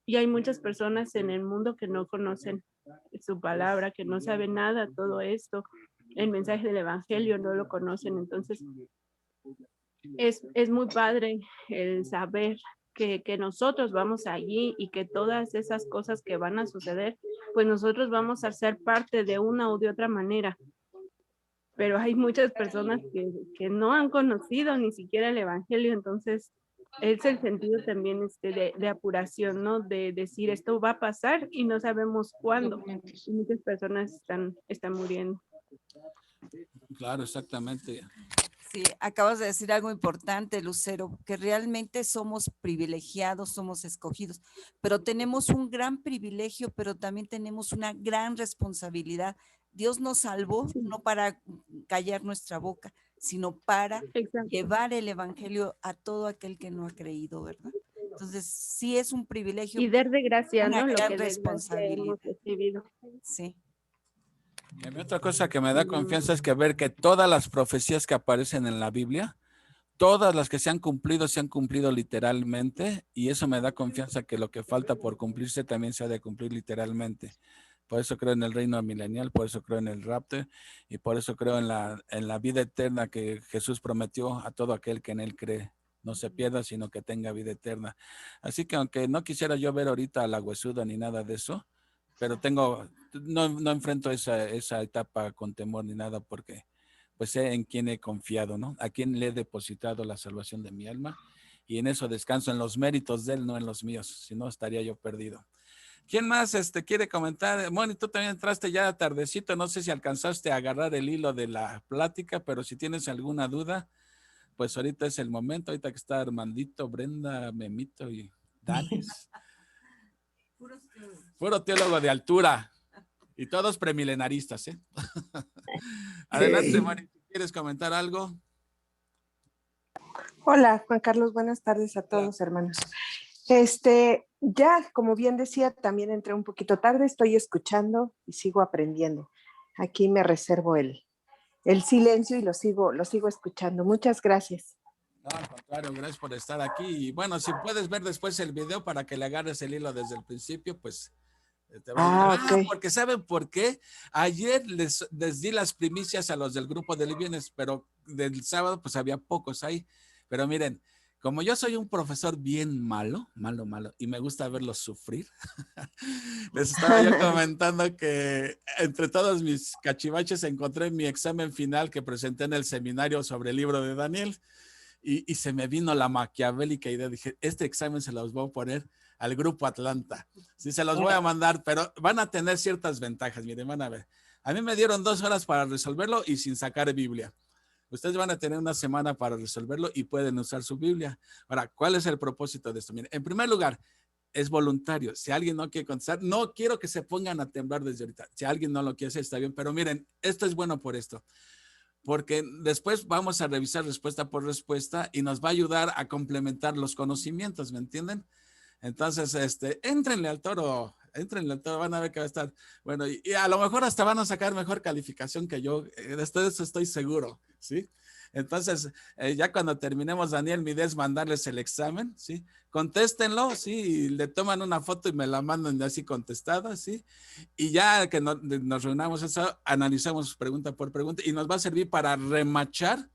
y hay muchas personas en el mundo que no conocen su palabra, que no saben nada, todo esto, el mensaje del evangelio no lo conocen, entonces es muy padre el saber que nosotros vamos allí y que todas esas cosas que van a suceder, pues nosotros vamos a ser parte de una u de otra manera. Pero hay muchas personas que no han conocido ni siquiera el evangelio, entonces es el sentido también de apuración, ¿no? De decir esto va a pasar y no sabemos cuándo. Y muchas personas están muriendo. Claro, exactamente. Sí, acabas de decir algo importante, Lucero, que realmente somos privilegiados, somos escogidos, pero tenemos un gran privilegio, pero también tenemos una gran responsabilidad. Dios nos salvó no para callar nuestra boca, sino para llevar el evangelio a todo aquel que no ha creído, ¿verdad? Entonces, sí es un privilegio. Y dar de gracia, una ¿no? gran Lo que responsabilidad. hemos recibido. Sí. Y a mí otra cosa que me da confianza es que ver que todas las profecías que aparecen en la Biblia, todas las que se han cumplido literalmente, y eso me da confianza que lo que falta por cumplirse también se ha de cumplir literalmente. Por eso creo en el reino milenial, por eso creo en el rapto y por eso creo en la vida eterna que Jesús prometió a todo aquel que en él cree. No se pierda, sino que tenga vida eterna. Así que aunque no quisiera yo ver ahorita a la huesuda ni nada de eso, pero no enfrento esa etapa con temor ni nada porque pues sé en quién he confiado, ¿no? A quién le he depositado la salvación de mi alma y en eso descanso, en los méritos de él, no en los míos, si no estaría yo perdido. ¿Quién más quiere comentar? Moni, tú también entraste ya tardecito, no sé si alcanzaste a agarrar el hilo de la plática, pero si tienes alguna duda, pues ahorita es el momento, ahorita que está Armandito, Brenda, Memito y Danis. Puro teólogo de altura y todos premilenaristas, ¿eh? Adelante, Moni, ¿quieres comentar algo? Hola, Juan Carlos, buenas tardes a todos, hermanos. Ya, como bien decía, también entré un poquito tarde, estoy escuchando y sigo aprendiendo. Aquí me reservo el silencio y lo sigo escuchando. Muchas gracias. No, al contrario, gracias por estar aquí. Y bueno, si puedes ver después el video para que le agarres el hilo desde el principio, pues te va a ayudar. Okay. Porque ¿saben por qué? Ayer les di las primicias a los del grupo de Libienes, pero del sábado pues había pocos ahí. Pero miren, como yo soy un profesor bien malo, y me gusta verlos sufrir, les estaba yo comentando que entre todos mis cachivaches encontré mi examen final que presenté en el seminario sobre el libro de Daniel y se me vino la maquiavélica idea. Dije, este examen se los voy a poner al grupo Atlanta. Sí, se los voy a mandar, pero van a tener ciertas ventajas. Miren, van a ver. A mí me dieron 2 horas para resolverlo y sin sacar Biblia. Ustedes van a tener una semana para resolverlo y pueden usar su Biblia. Ahora, ¿cuál es el propósito de esto? Miren, en primer lugar, es voluntario. Si alguien no quiere contestar, no quiero que se pongan a temblar desde ahorita. Si alguien no lo quiere hacer, está bien. Pero miren, esto es bueno por esto. Porque después vamos a revisar respuesta por respuesta y nos va a ayudar a complementar los conocimientos, ¿me entienden? Entonces, éntrenle al toro, van a ver que va a estar, bueno, y a lo mejor hasta van a sacar mejor calificación que yo, de eso estoy seguro, ¿sí? Entonces, ya cuando terminemos, Daniel, mi idea es mandarles el examen, ¿sí? Contéstenlo, ¿sí? Y le toman una foto y me la mandan así contestada, ¿sí? Y ya que nos reunamos eso, analizamos pregunta por pregunta y nos va a servir para remachar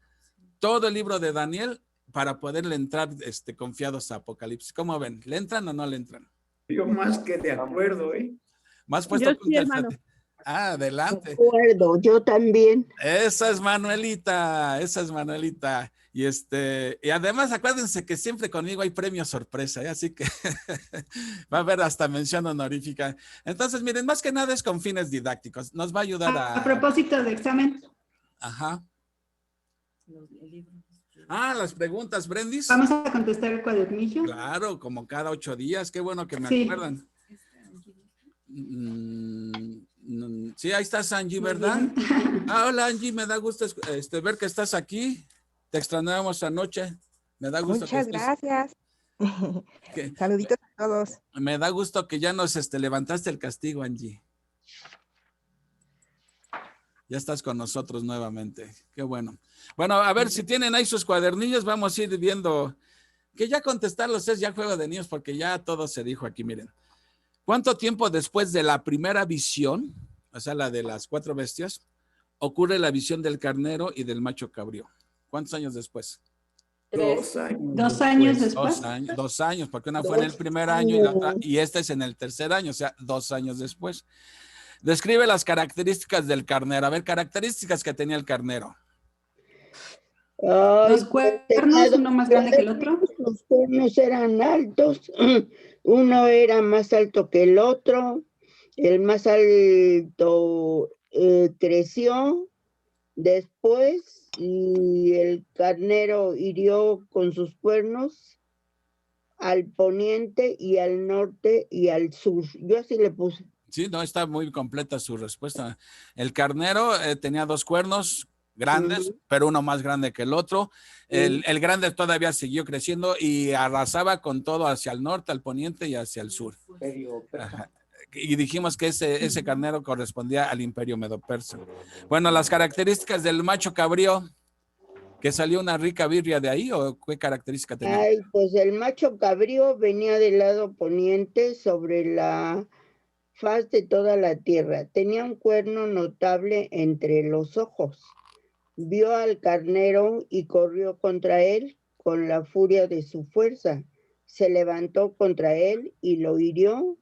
todo el libro de Daniel para poderle entrar confiados a Apocalipsis. ¿Cómo ven? ¿Le entran o no le entran? Yo más que de acuerdo, ¿eh? Más puesto Yo sí, hermano. Adelante. De acuerdo, yo también. Esa es Manuelita. Y además acuérdense que siempre conmigo hay premio sorpresa, ¿eh? Así que va a haber hasta mención honorífica. Entonces, miren, más que nada es con fines didácticos. Nos va a ayudar A propósito de examen. Ajá. Las preguntas, Brendis. Vamos a contestar el cuadernillo. Claro, como cada 8 días. Qué bueno que me acuerdan. Sí, ahí estás, Angie, ¿verdad? Hola, Angie, me da gusto ver que estás aquí. Te extrañábamos anoche. Me da gusto. Muchas gracias. Saluditos a todos. Me da gusto que ya nos levantaste el castigo, Angie. Ya estás con nosotros nuevamente. Qué bueno. Bueno, a ver si tienen ahí sus cuadernillos, vamos a ir viendo que ya contestarlos es ya juego de niños porque ya todo se dijo aquí, miren. ¿Cuánto tiempo después de la primera visión, o sea, la de las 4 bestias, ocurre la visión del carnero y del macho cabrío? ¿Cuántos años después? 2 años después. 2 años, porque una fue en el primer año y, la otra, y esta es en el tercer año, o sea, 2 años después. Describe las características del carnero. A ver, características que tenía el carnero. Los cuernos, uno más grande que el otro. Los cuernos eran altos, uno era más alto que el otro, el más alto creció después y el carnero hirió con sus cuernos al poniente y al norte y al sur. Yo así le puse. Sí, no, está muy completa su respuesta. El carnero tenía 2 cuernos grandes, pero uno más grande que el otro. El grande todavía siguió creciendo y arrasaba con todo hacia el norte, al poniente y hacia el sur. Ajá. Y dijimos que ese carnero correspondía al imperio medo-persa. Bueno, las características del macho cabrío, ¿que salió una rica birria de ahí o qué característica tenía? Ay, pues el macho cabrío venía del lado poniente sobre la faz de toda la tierra. Tenía un cuerno notable entre los ojos. Vio al carnero y corrió contra él con la furia de su fuerza. Se levantó contra él y lo hirió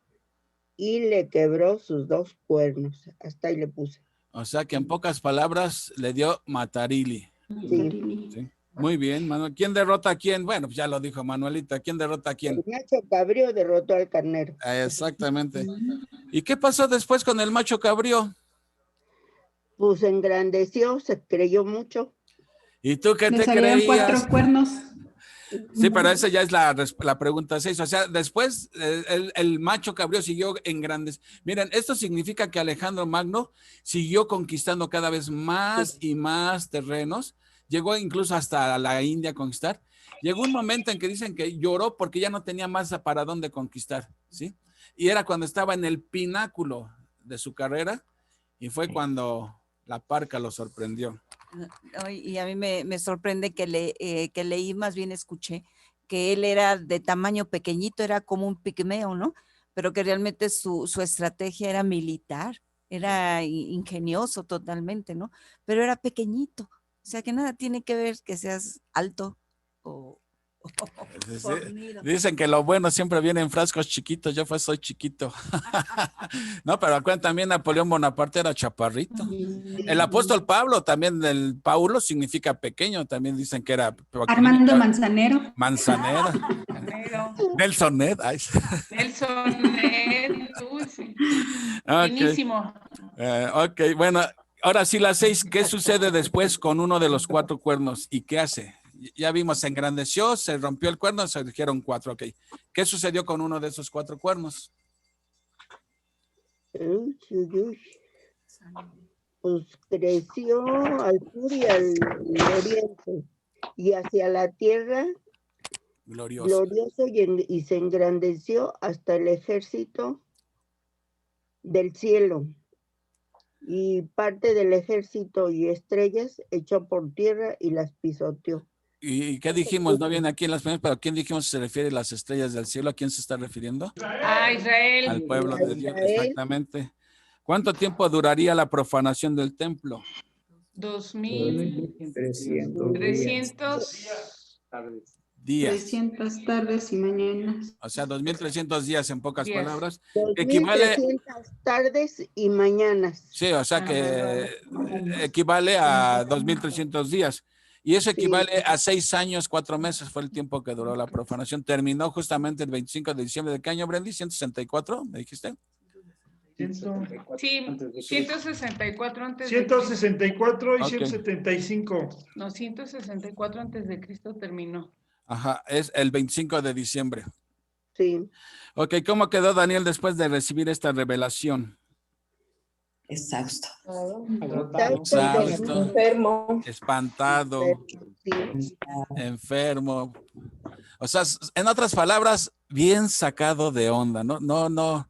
y le quebró sus 2 cuernos. Hasta ahí le puse. O sea que en pocas palabras le dio Matarili. Sí. Sí. Muy bien, Manuel. ¿Quién derrota a quién? Bueno, pues ya lo dijo Manuelita. ¿Quién derrota a quién? El macho cabrío derrotó al carnero. Exactamente. ¿Y qué pasó después con el macho cabrío? Pues engrandeció, se creyó mucho. ¿Y tú qué Le te salieron creías? 4 cuernos. Sí, pero esa ya es la pregunta 6. O sea, después el macho cabrío siguió en grandes. Miren, esto significa que Alejandro Magno siguió conquistando cada vez más y más terrenos. Llegó incluso hasta la India a conquistar. Llegó un momento en que dicen que lloró porque ya no tenía más para dónde conquistar, ¿sí? Y era cuando estaba en el pináculo de su carrera y fue cuando la parca lo sorprendió. Y a mí me sorprende que leí, más bien escuché, que él era de tamaño pequeñito, era como un pigmeo, ¿no? Pero que realmente su estrategia era militar, era ingenioso totalmente, ¿no? Pero era pequeñito, o sea que nada tiene que ver que seas alto o fornido. Dicen que lo bueno siempre viene en frascos chiquitos, yo pues soy chiquito. No, pero acuérdense, también Napoleón Bonaparte era chaparrito. El apóstol Pablo, también el Paulo significa pequeño, también dicen que era pequeño. Armando Manzanero. Manzanero. Nelson Ned. Nelson Ned, sí. Buenísimo. Ok, bueno, ahora sí las 6, ¿qué sucede después con uno de los 4 cuernos y qué hace? Ya vimos, se engrandeció, se rompió el cuerno, se dijeron 4, ok. ¿Qué sucedió con uno de esos 4 cuernos? Pues creció al sur y al oriente y hacia la tierra glorioso y se engrandeció hasta el ejército del cielo y parte del ejército y estrellas echó por tierra y las pisoteó. ¿Y qué dijimos? No viene aquí en las primeras, pero ¿a quién dijimos se refiere las estrellas del cielo? ¿A quién se está refiriendo? A Israel. Al pueblo de Dios, exactamente. ¿Cuánto tiempo duraría la profanación del templo? 2300 días. 300 tardes y mañanas. O sea, 2300 días en pocas palabras. 2300 tardes y mañanas. Sí, o sea que equivale a 2300 días. Y eso equivale a 6 años, 4 meses fue el tiempo que duró la profanación. Terminó justamente el 25 de diciembre de qué año, Brendy, 164, ¿me dijiste? Sí, 164 antes 164 y Ok. 175. No, 164 antes de Cristo terminó. Ajá, es el 25 de diciembre. Sí. Ok, ¿cómo quedó Daniel después de recibir esta revelación? Exhausto. Exhausto, Enfermo. espantado, enfermo. O sea, en otras palabras, bien sacado de onda, no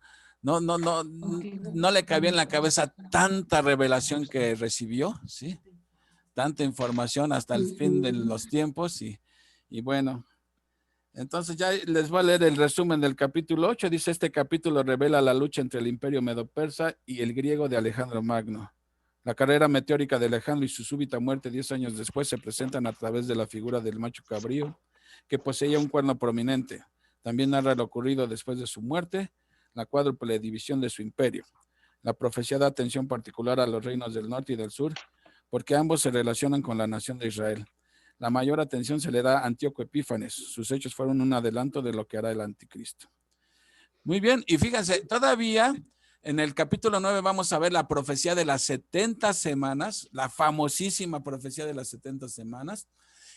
le cabía en la cabeza tanta revelación que recibió, ¿sí? Tanta información hasta el fin de los tiempos y bueno. Entonces ya les voy a leer el resumen del capítulo 8. Dice, este capítulo revela la lucha entre el imperio medo-persa y el griego de Alejandro Magno. La carrera meteórica de Alejandro y su súbita muerte 10 años después se presentan a través de la figura del macho cabrío, que poseía un cuerno prominente. También narra lo ocurrido después de su muerte, la cuádruple división de su imperio. La profecía da atención particular a los reinos del norte y del sur, porque ambos se relacionan con la nación de Israel. La mayor atención se le da a Antíoco Epífanes. Sus hechos fueron un adelanto de lo que hará el anticristo. Muy bien, y fíjense, todavía en el capítulo 9 vamos a ver la profecía de las 70 semanas, la famosísima profecía de las 70 semanas,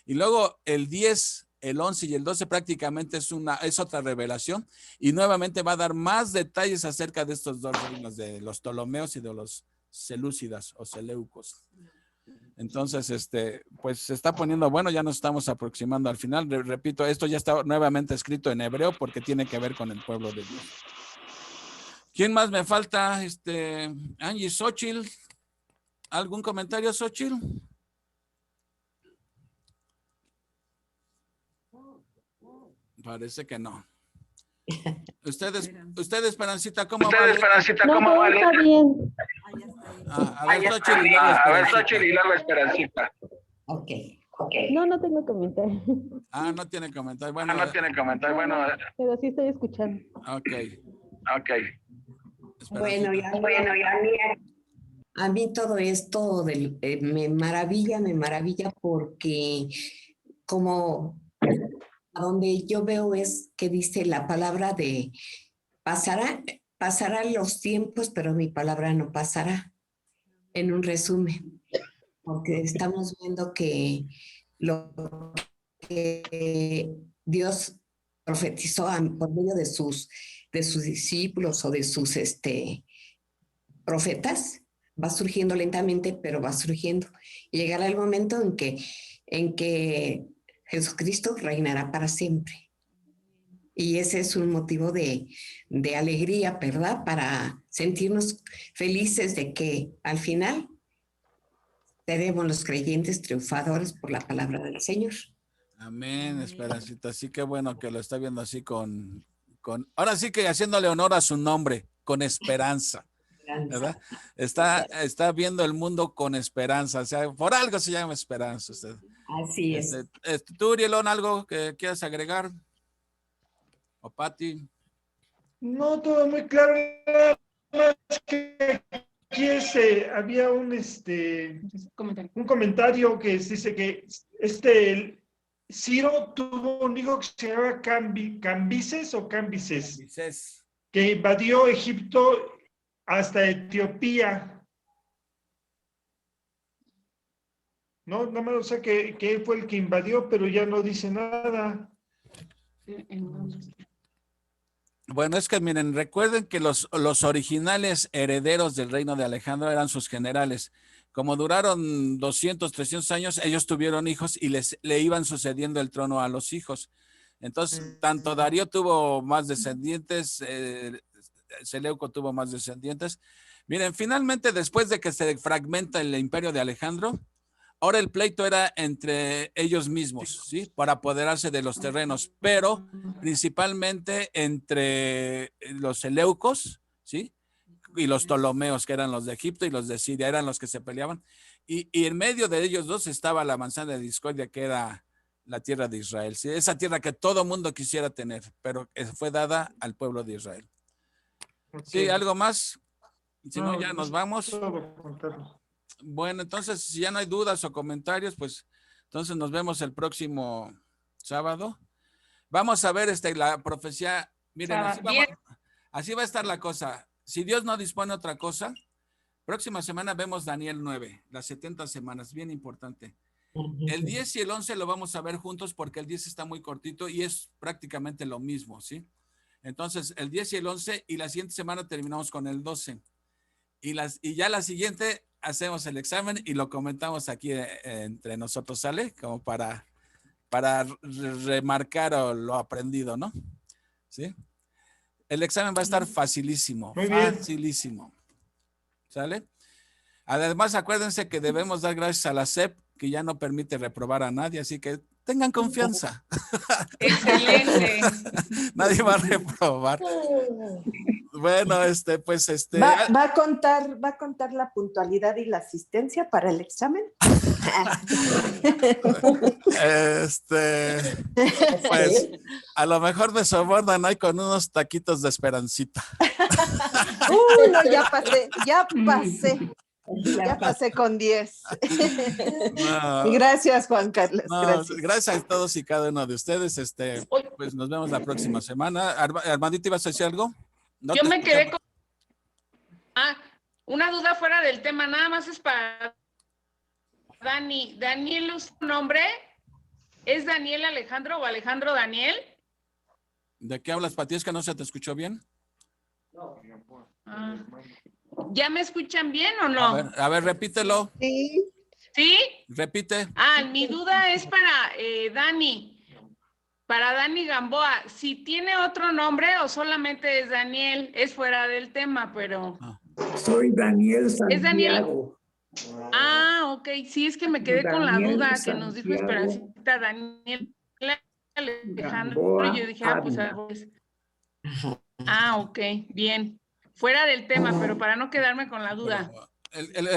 y luego el 10, el 11 y el 12 prácticamente es otra revelación, y nuevamente va a dar más detalles acerca de estos dos reinos, de los Ptolomeos y de los Selúcidas o Seleucos. Entonces, pues se está poniendo bueno, ya nos estamos aproximando al final. Repito, esto ya está nuevamente escrito en hebreo porque tiene que ver con el pueblo de Dios. ¿Quién más me falta? Angie, Xochitl. ¿Algún comentario, Xochitl? Parece que no. Ustedes, Esperancita, ¿cómo va? Esperancita, ¿cómo va? Está bien. A ver, Xochitl y luego Esperancita. Ok. No tengo comentario. No tiene comentario. Bueno, No tiene comentario. Bueno, pero sí estoy escuchando. ok. Bueno, ya a mí todo esto me maravilla porque como a donde yo veo es que dice la palabra de pasarán los tiempos, pero mi palabra no pasará. En un resumen, porque estamos viendo que lo que Dios profetizó por medio de sus discípulos o de sus profetas, va surgiendo lentamente, pero va surgiendo. Y llegará el momento en que Jesucristo reinará para siempre. Y ese es un motivo de alegría, ¿verdad? Para sentirnos felices de que al final seremos los creyentes triunfadores por la palabra del Señor. Amén, Esperancita. Sí, que bueno que lo está viendo así con ahora sí que haciéndole honor a su nombre, con esperanza, ¿verdad? Está viendo el mundo con esperanza, o sea, por algo se llama esperanza usted. Así es. ¿Tú, Urielón, algo que quieras agregar? ¿O Pati? No, todo muy claro. Que aquí había un comentario que dice que Ciro tuvo un hijo que se llamaba Cambises o Cambises, que invadió Egipto hasta Etiopía. No, nada más, o sea que él fue el que invadió, pero ya no dice nada. Bueno, es que miren, recuerden que los originales herederos del reino de Alejandro eran sus generales. Como duraron 200, 300 años, ellos tuvieron hijos y le iban sucediendo el trono a los hijos. Entonces, tanto Darío tuvo más descendientes, Seleuco tuvo más descendientes. Miren, finalmente, después de que se fragmenta el imperio de Alejandro, ahora el pleito era entre ellos mismos, ¿sí? Para apoderarse de los terrenos, pero principalmente entre los Seleucos, ¿sí? Y los Ptolomeos, que eran los de Egipto, y los de Siria, eran los que se peleaban. Y en medio de ellos dos estaba la manzana de discordia, que era la tierra de Israel, ¿sí? Esa tierra que todo mundo quisiera tener, pero fue dada al pueblo de Israel. ¿Sí? ¿Algo más? Si no, ya nos vamos. Bueno, entonces, si ya no hay dudas o comentarios, pues entonces nos vemos el próximo sábado. Vamos a ver la profecía. Miren, así va a estar la cosa. Si Dios no dispone otra cosa, próxima semana vemos Daniel 9, las 70 semanas, bien importante. El 10 y el 11 lo vamos a ver juntos porque el 10 está muy cortito y es prácticamente lo mismo, ¿sí? Entonces, el 10 y el 11 y la siguiente semana terminamos con el 12. Y ya la siguiente hacemos el examen y lo comentamos aquí entre nosotros, ¿sale? Como para remarcar lo aprendido, ¿no? ¿Sí? El examen va a estar facilísimo, facilísimo. ¿Sale? Además, acuérdense que debemos dar gracias a la SEP, que ya no permite reprobar a nadie, así que tengan confianza. Excelente. Nadie va a reprobar. Bueno, pues ¿Va a contar la puntualidad y la asistencia para el examen? Pues a lo mejor me sobornan ahí con unos taquitos de Esperancita. No, ya pasé con 10. No. Gracias, Juan Carlos. No, gracias a todos y cada uno de ustedes. Pues nos vemos la próxima semana. Armandito, ¿ibas a decir algo? No, yo me quedé con una duda fuera del tema, nada más es para Dani. ¿Daniel es un nombre? ¿Es Daniel Alejandro o Alejandro Daniel? ¿De qué hablas, Pati? ¿Es que no se te escuchó bien? ¿Ya me escuchan bien o no? A ver, repítelo. Sí. ¿Sí? Repite. Mi duda es para Dani. Para Dani Gamboa, si tiene otro nombre o solamente es Daniel, es fuera del tema, pero... Soy Daniel Santiago. Es Daniel. Ok, sí, es que me quedé con la duda que nos dijo Esperancita, Daniel Alejandro, y yo dije, pues... ok, bien. Fuera del tema, pero para no quedarme con la duda.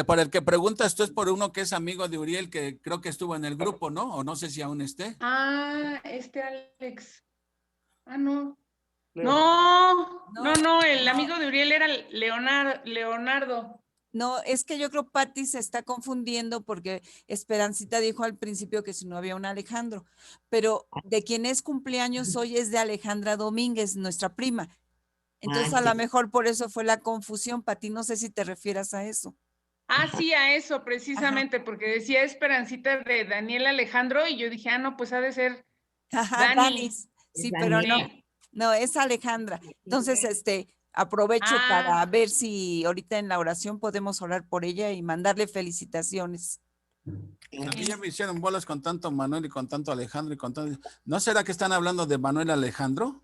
Por el que preguntas tú es por uno que es amigo de Uriel, que creo que estuvo en el grupo, ¿no? O no sé si aún esté. Alex. No. No, el amigo de Uriel era Leonardo. No, es que yo creo que Pati se está confundiendo porque Esperancita dijo al principio que si no había un Alejandro, pero de quien es cumpleaños hoy es de Alejandra Domínguez, nuestra prima. Entonces a lo mejor por eso fue la confusión, Pati, no sé si te refieras a eso. Sí, a eso precisamente, porque decía Esperancita de Daniel Alejandro y yo dije, no, pues ha de ser Dani. Sí, pero no, es Alejandra. Entonces, aprovecho para ver si ahorita en la oración podemos orar por ella y mandarle felicitaciones. A mí ya me hicieron bolas con tanto Manuel y con tanto Alejandro y con tanto... ¿No será que están hablando de Manuel Alejandro?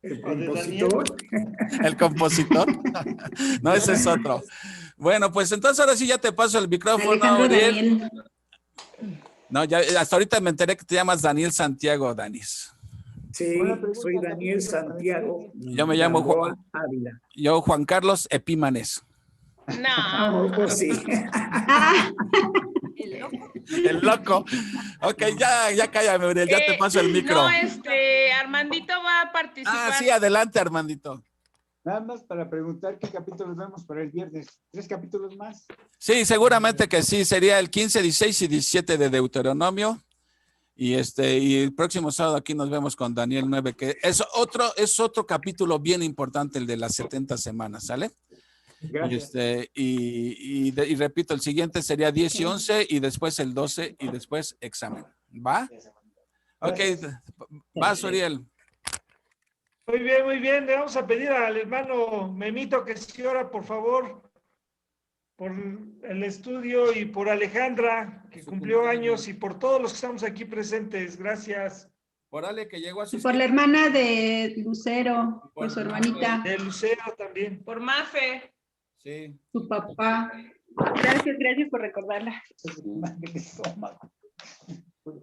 ¿El compositor? ¿El compositor? No, ese es otro. Bueno, pues entonces ahora sí ya te paso el micrófono, Uriel. No, ya hasta ahorita me enteré que te llamas Daniel Santiago, Danis. Sí, soy Daniel Santiago. Yo me llamo Juan Carlos Epímanes. No. Pues sí. El loco. Ok, ya cállame, Uriel, ya te paso el micro. No, Armandito va a participar. Sí, adelante, Armandito. Nada más para preguntar qué capítulos vemos para el viernes. ¿3 capítulos más? Sí, seguramente que sí. Sería el 15, 16 y 17 de Deuteronomio. Y el próximo sábado aquí nos vemos con Daniel 9, que es otro capítulo bien importante, el de las 70 semanas, ¿sale? Gracias. Y repito, el siguiente sería 10 y 11 y después el 12 y después examen. ¿Va? Ok, vas, Uriel. Muy bien, muy bien. Le vamos a pedir al hermano Memito que se ora, por favor, por el estudio y por Alejandra, que cumplió años, y por todos los que estamos aquí presentes. Gracias. Por Ale, que llegó a sus... Y por la hermana de Lucero, por su hermanita. De Lucero también. Por Mafe. Sí. Su papá. Gracias por recordarla.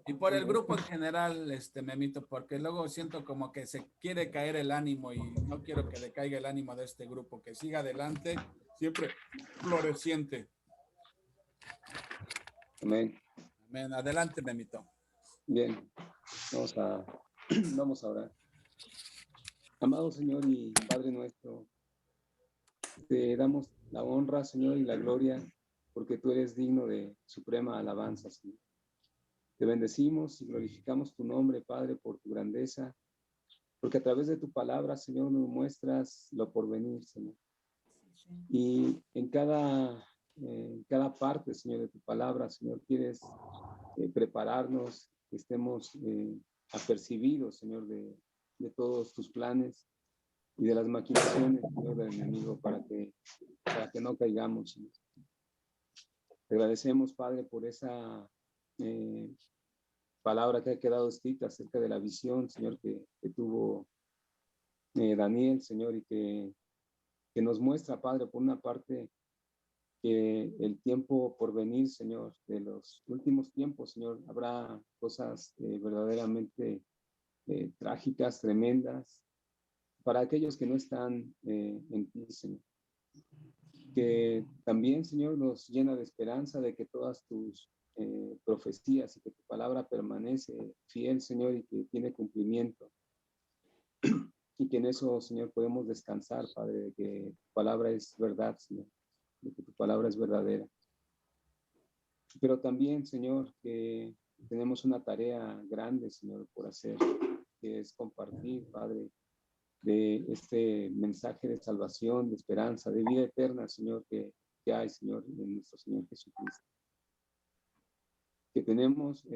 Y por el grupo en general, Memito, porque luego siento como que se quiere caer el ánimo y no quiero que le caiga el ánimo de este grupo, que siga adelante, siempre floreciente. Amén. Amén. Adelante, Memito. Bien, vamos a orar. Amado Señor y Padre nuestro, te damos la honra, Señor, y la gloria, porque tú eres digno de suprema alabanza, Señor. Te bendecimos y glorificamos tu nombre, Padre, por tu grandeza, porque a través de tu palabra, Señor, nos muestras lo porvenir, Señor. Y en cada parte, Señor, de tu palabra, Señor, quieres prepararnos, que estemos apercibidos, Señor, de todos tus planes y de las maquinaciones, Señor, del enemigo, para que no caigamos, Señor. Te agradecemos, Padre, por esa palabra que ha quedado escrita acerca de la visión, Señor, que tuvo Daniel, Señor, y que nos muestra, Padre, por una parte, que el tiempo por venir, Señor, de los últimos tiempos, Señor, habrá cosas verdaderamente trágicas, tremendas, para aquellos que no están en ti, Señor. Que también, Señor, nos llena de esperanza de que todas tus profecías y que tu palabra permanece fiel, Señor, y que tiene cumplimiento. Y que en eso, Señor, podemos descansar, Padre, de que tu palabra es verdad, Señor, de que tu palabra es verdadera. Pero también, Señor, que tenemos una tarea grande, Señor, por hacer, que es compartir, Padre, de este mensaje de salvación, de esperanza, de vida eterna, Señor, que hay, Señor, en nuestro Señor Jesucristo. Que tenemos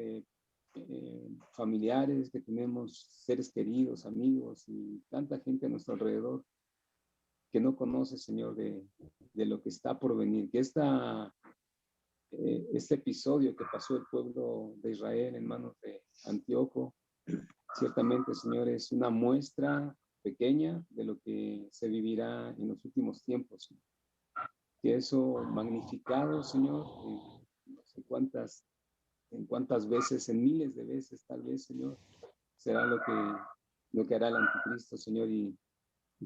familiares, que tenemos seres queridos, amigos y tanta gente a nuestro alrededor que no conoce, Señor, de lo que está por venir. Que este episodio que pasó el pueblo de Israel en manos de Antíoco, ciertamente, Señor, es una muestra pequeña de lo que se vivirá en los últimos tiempos. Que eso magnificado, Señor, no sé en cuántas veces, en miles de veces tal vez, Señor, será lo que hará el anticristo, Señor, y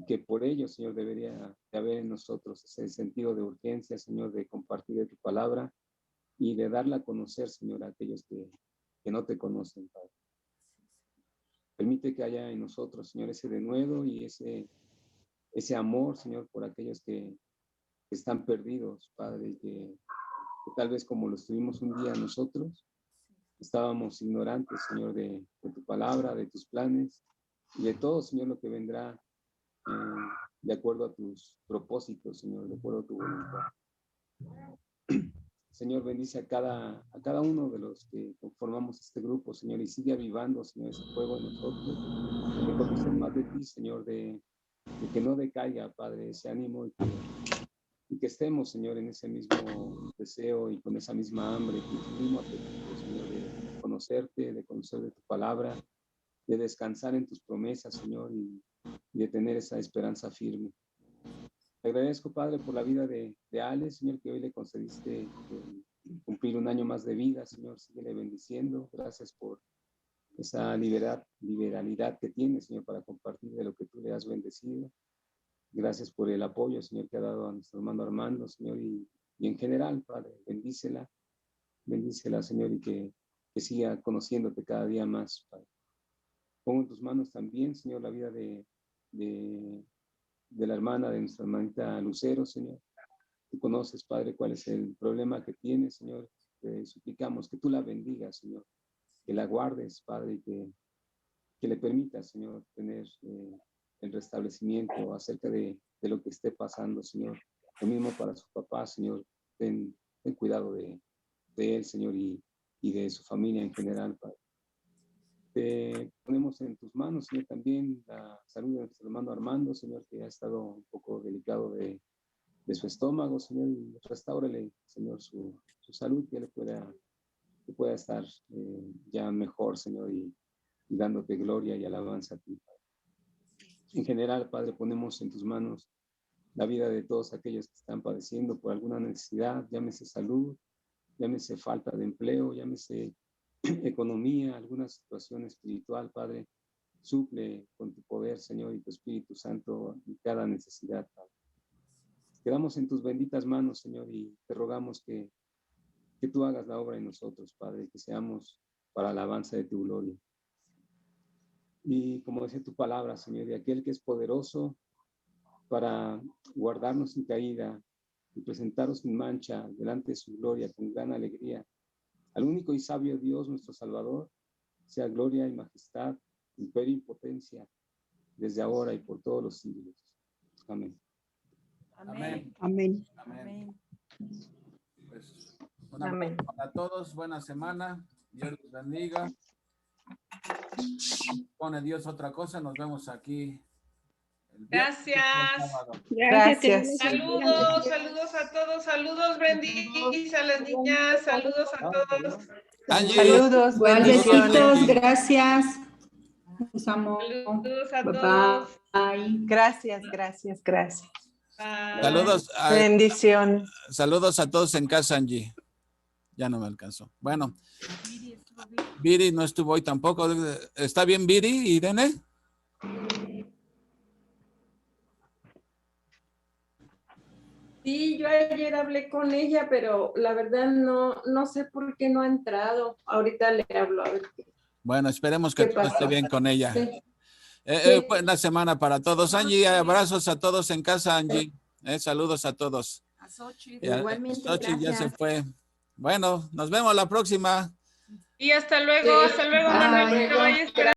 que por ello, Señor, debería de haber en nosotros ese sentido de urgencia, Señor, de compartir de tu palabra y de darla a conocer, Señor, a aquellos que no te conocen, Padre. Permite que haya en nosotros, Señor, ese denuedo y ese amor, Señor, por aquellos que están perdidos, Padre, y que tal vez como lo estuvimos un día nosotros, estábamos ignorantes, Señor, de tu palabra, de tus planes y de todo, Señor, lo que vendrá de acuerdo a tus propósitos, Señor, de acuerdo a tu voluntad. Señor, bendice a cada uno de los que conformamos este grupo, Señor, y sigue avivando, Señor, ese fuego en nosotros, de conocer más de ti, Señor, de que no decaiga, Padre, ese ánimo y que estemos, Señor, en ese mismo deseo y con esa misma hambre, con ese mismo apetito, Señor, de conocerte, de conocer de tu palabra, de descansar en tus promesas, Señor, y de tener esa esperanza firme. Te agradezco, Padre, por la vida de Ale, Señor, que hoy le concediste cumplir un año más de vida, Señor, síguele bendiciendo. Gracias por esa liberalidad que tiene, Señor, para compartir de lo que tú le has bendecido. Gracias por el apoyo, Señor, que ha dado a nuestro hermano Armando, Señor, y en general, Padre, bendícela, Señor, y que siga conociéndote cada día más, Padre. Pongo en tus manos también, Señor, la vida de la hermana, de nuestra hermanita Lucero, Señor. Tú conoces, Padre, cuál es el problema que tiene, Señor. Te suplicamos que tú la bendigas, Señor, que la guardes, Padre, y que le permitas, Señor, tener el restablecimiento acerca de lo que esté pasando, Señor. Lo mismo para su papá, Señor. Ten cuidado de él, Señor, y de su familia en general, Padre. Te ponemos en tus manos, Señor, también la salud de nuestro hermano Armando, Señor, que ha estado un poco delicado de su estómago, Señor, y restáurale, Señor, su salud, que le pueda estar ya mejor, Señor, y dándote gloria y alabanza a ti, Padre. En general, Padre, ponemos en tus manos la vida de todos aquellos que están padeciendo por alguna necesidad, llámese salud, llámese falta de empleo, llámese economía, alguna situación espiritual, Padre. Suple con tu poder, Señor, y tu Espíritu Santo en cada necesidad, Padre. Quedamos en tus benditas manos, Señor, y te rogamos que tú hagas la obra en nosotros, Padre, que seamos para alabanza de tu gloria. Y como dice tu palabra, Señor, de aquel que es poderoso para guardarnos sin caída y presentaros sin mancha delante de su gloria con gran alegría. Al único y sabio Dios, nuestro Salvador, sea gloria y majestad, imperio y potencia, desde ahora y por todos los siglos. Amén. Amén. Amén. Amén. Pues, un abrazo para todos, buena semana, Dios los bendiga. Pone Dios otra cosa, nos vemos aquí. Gracias. Gracias. Saludos a todos, saludos, bendice a las niñas, saludos a todos. Saludos, Besitos, gracias. Los amo. Saludos a todos. Bye. Gracias. Bye. Saludos. Bendiciones. Saludos a todos en casa, Angie. Ya no me alcanzó. Bueno, Viri no estuvo hoy tampoco. ¿Está bien, Viri, Irene? Sí, yo ayer hablé con ella, pero la verdad no sé por qué no ha entrado. Ahorita le hablo a ver qué. Bueno, esperemos que todo esté bien con ella. Sí. Buena semana para todos. Angie, abrazos a todos en casa, Angie. Saludos a todos. A Xochitl. Igualmente, Xochitl ya se gracias. fue. Bueno, nos vemos la próxima. Y hasta luego, Manuel, que vayas.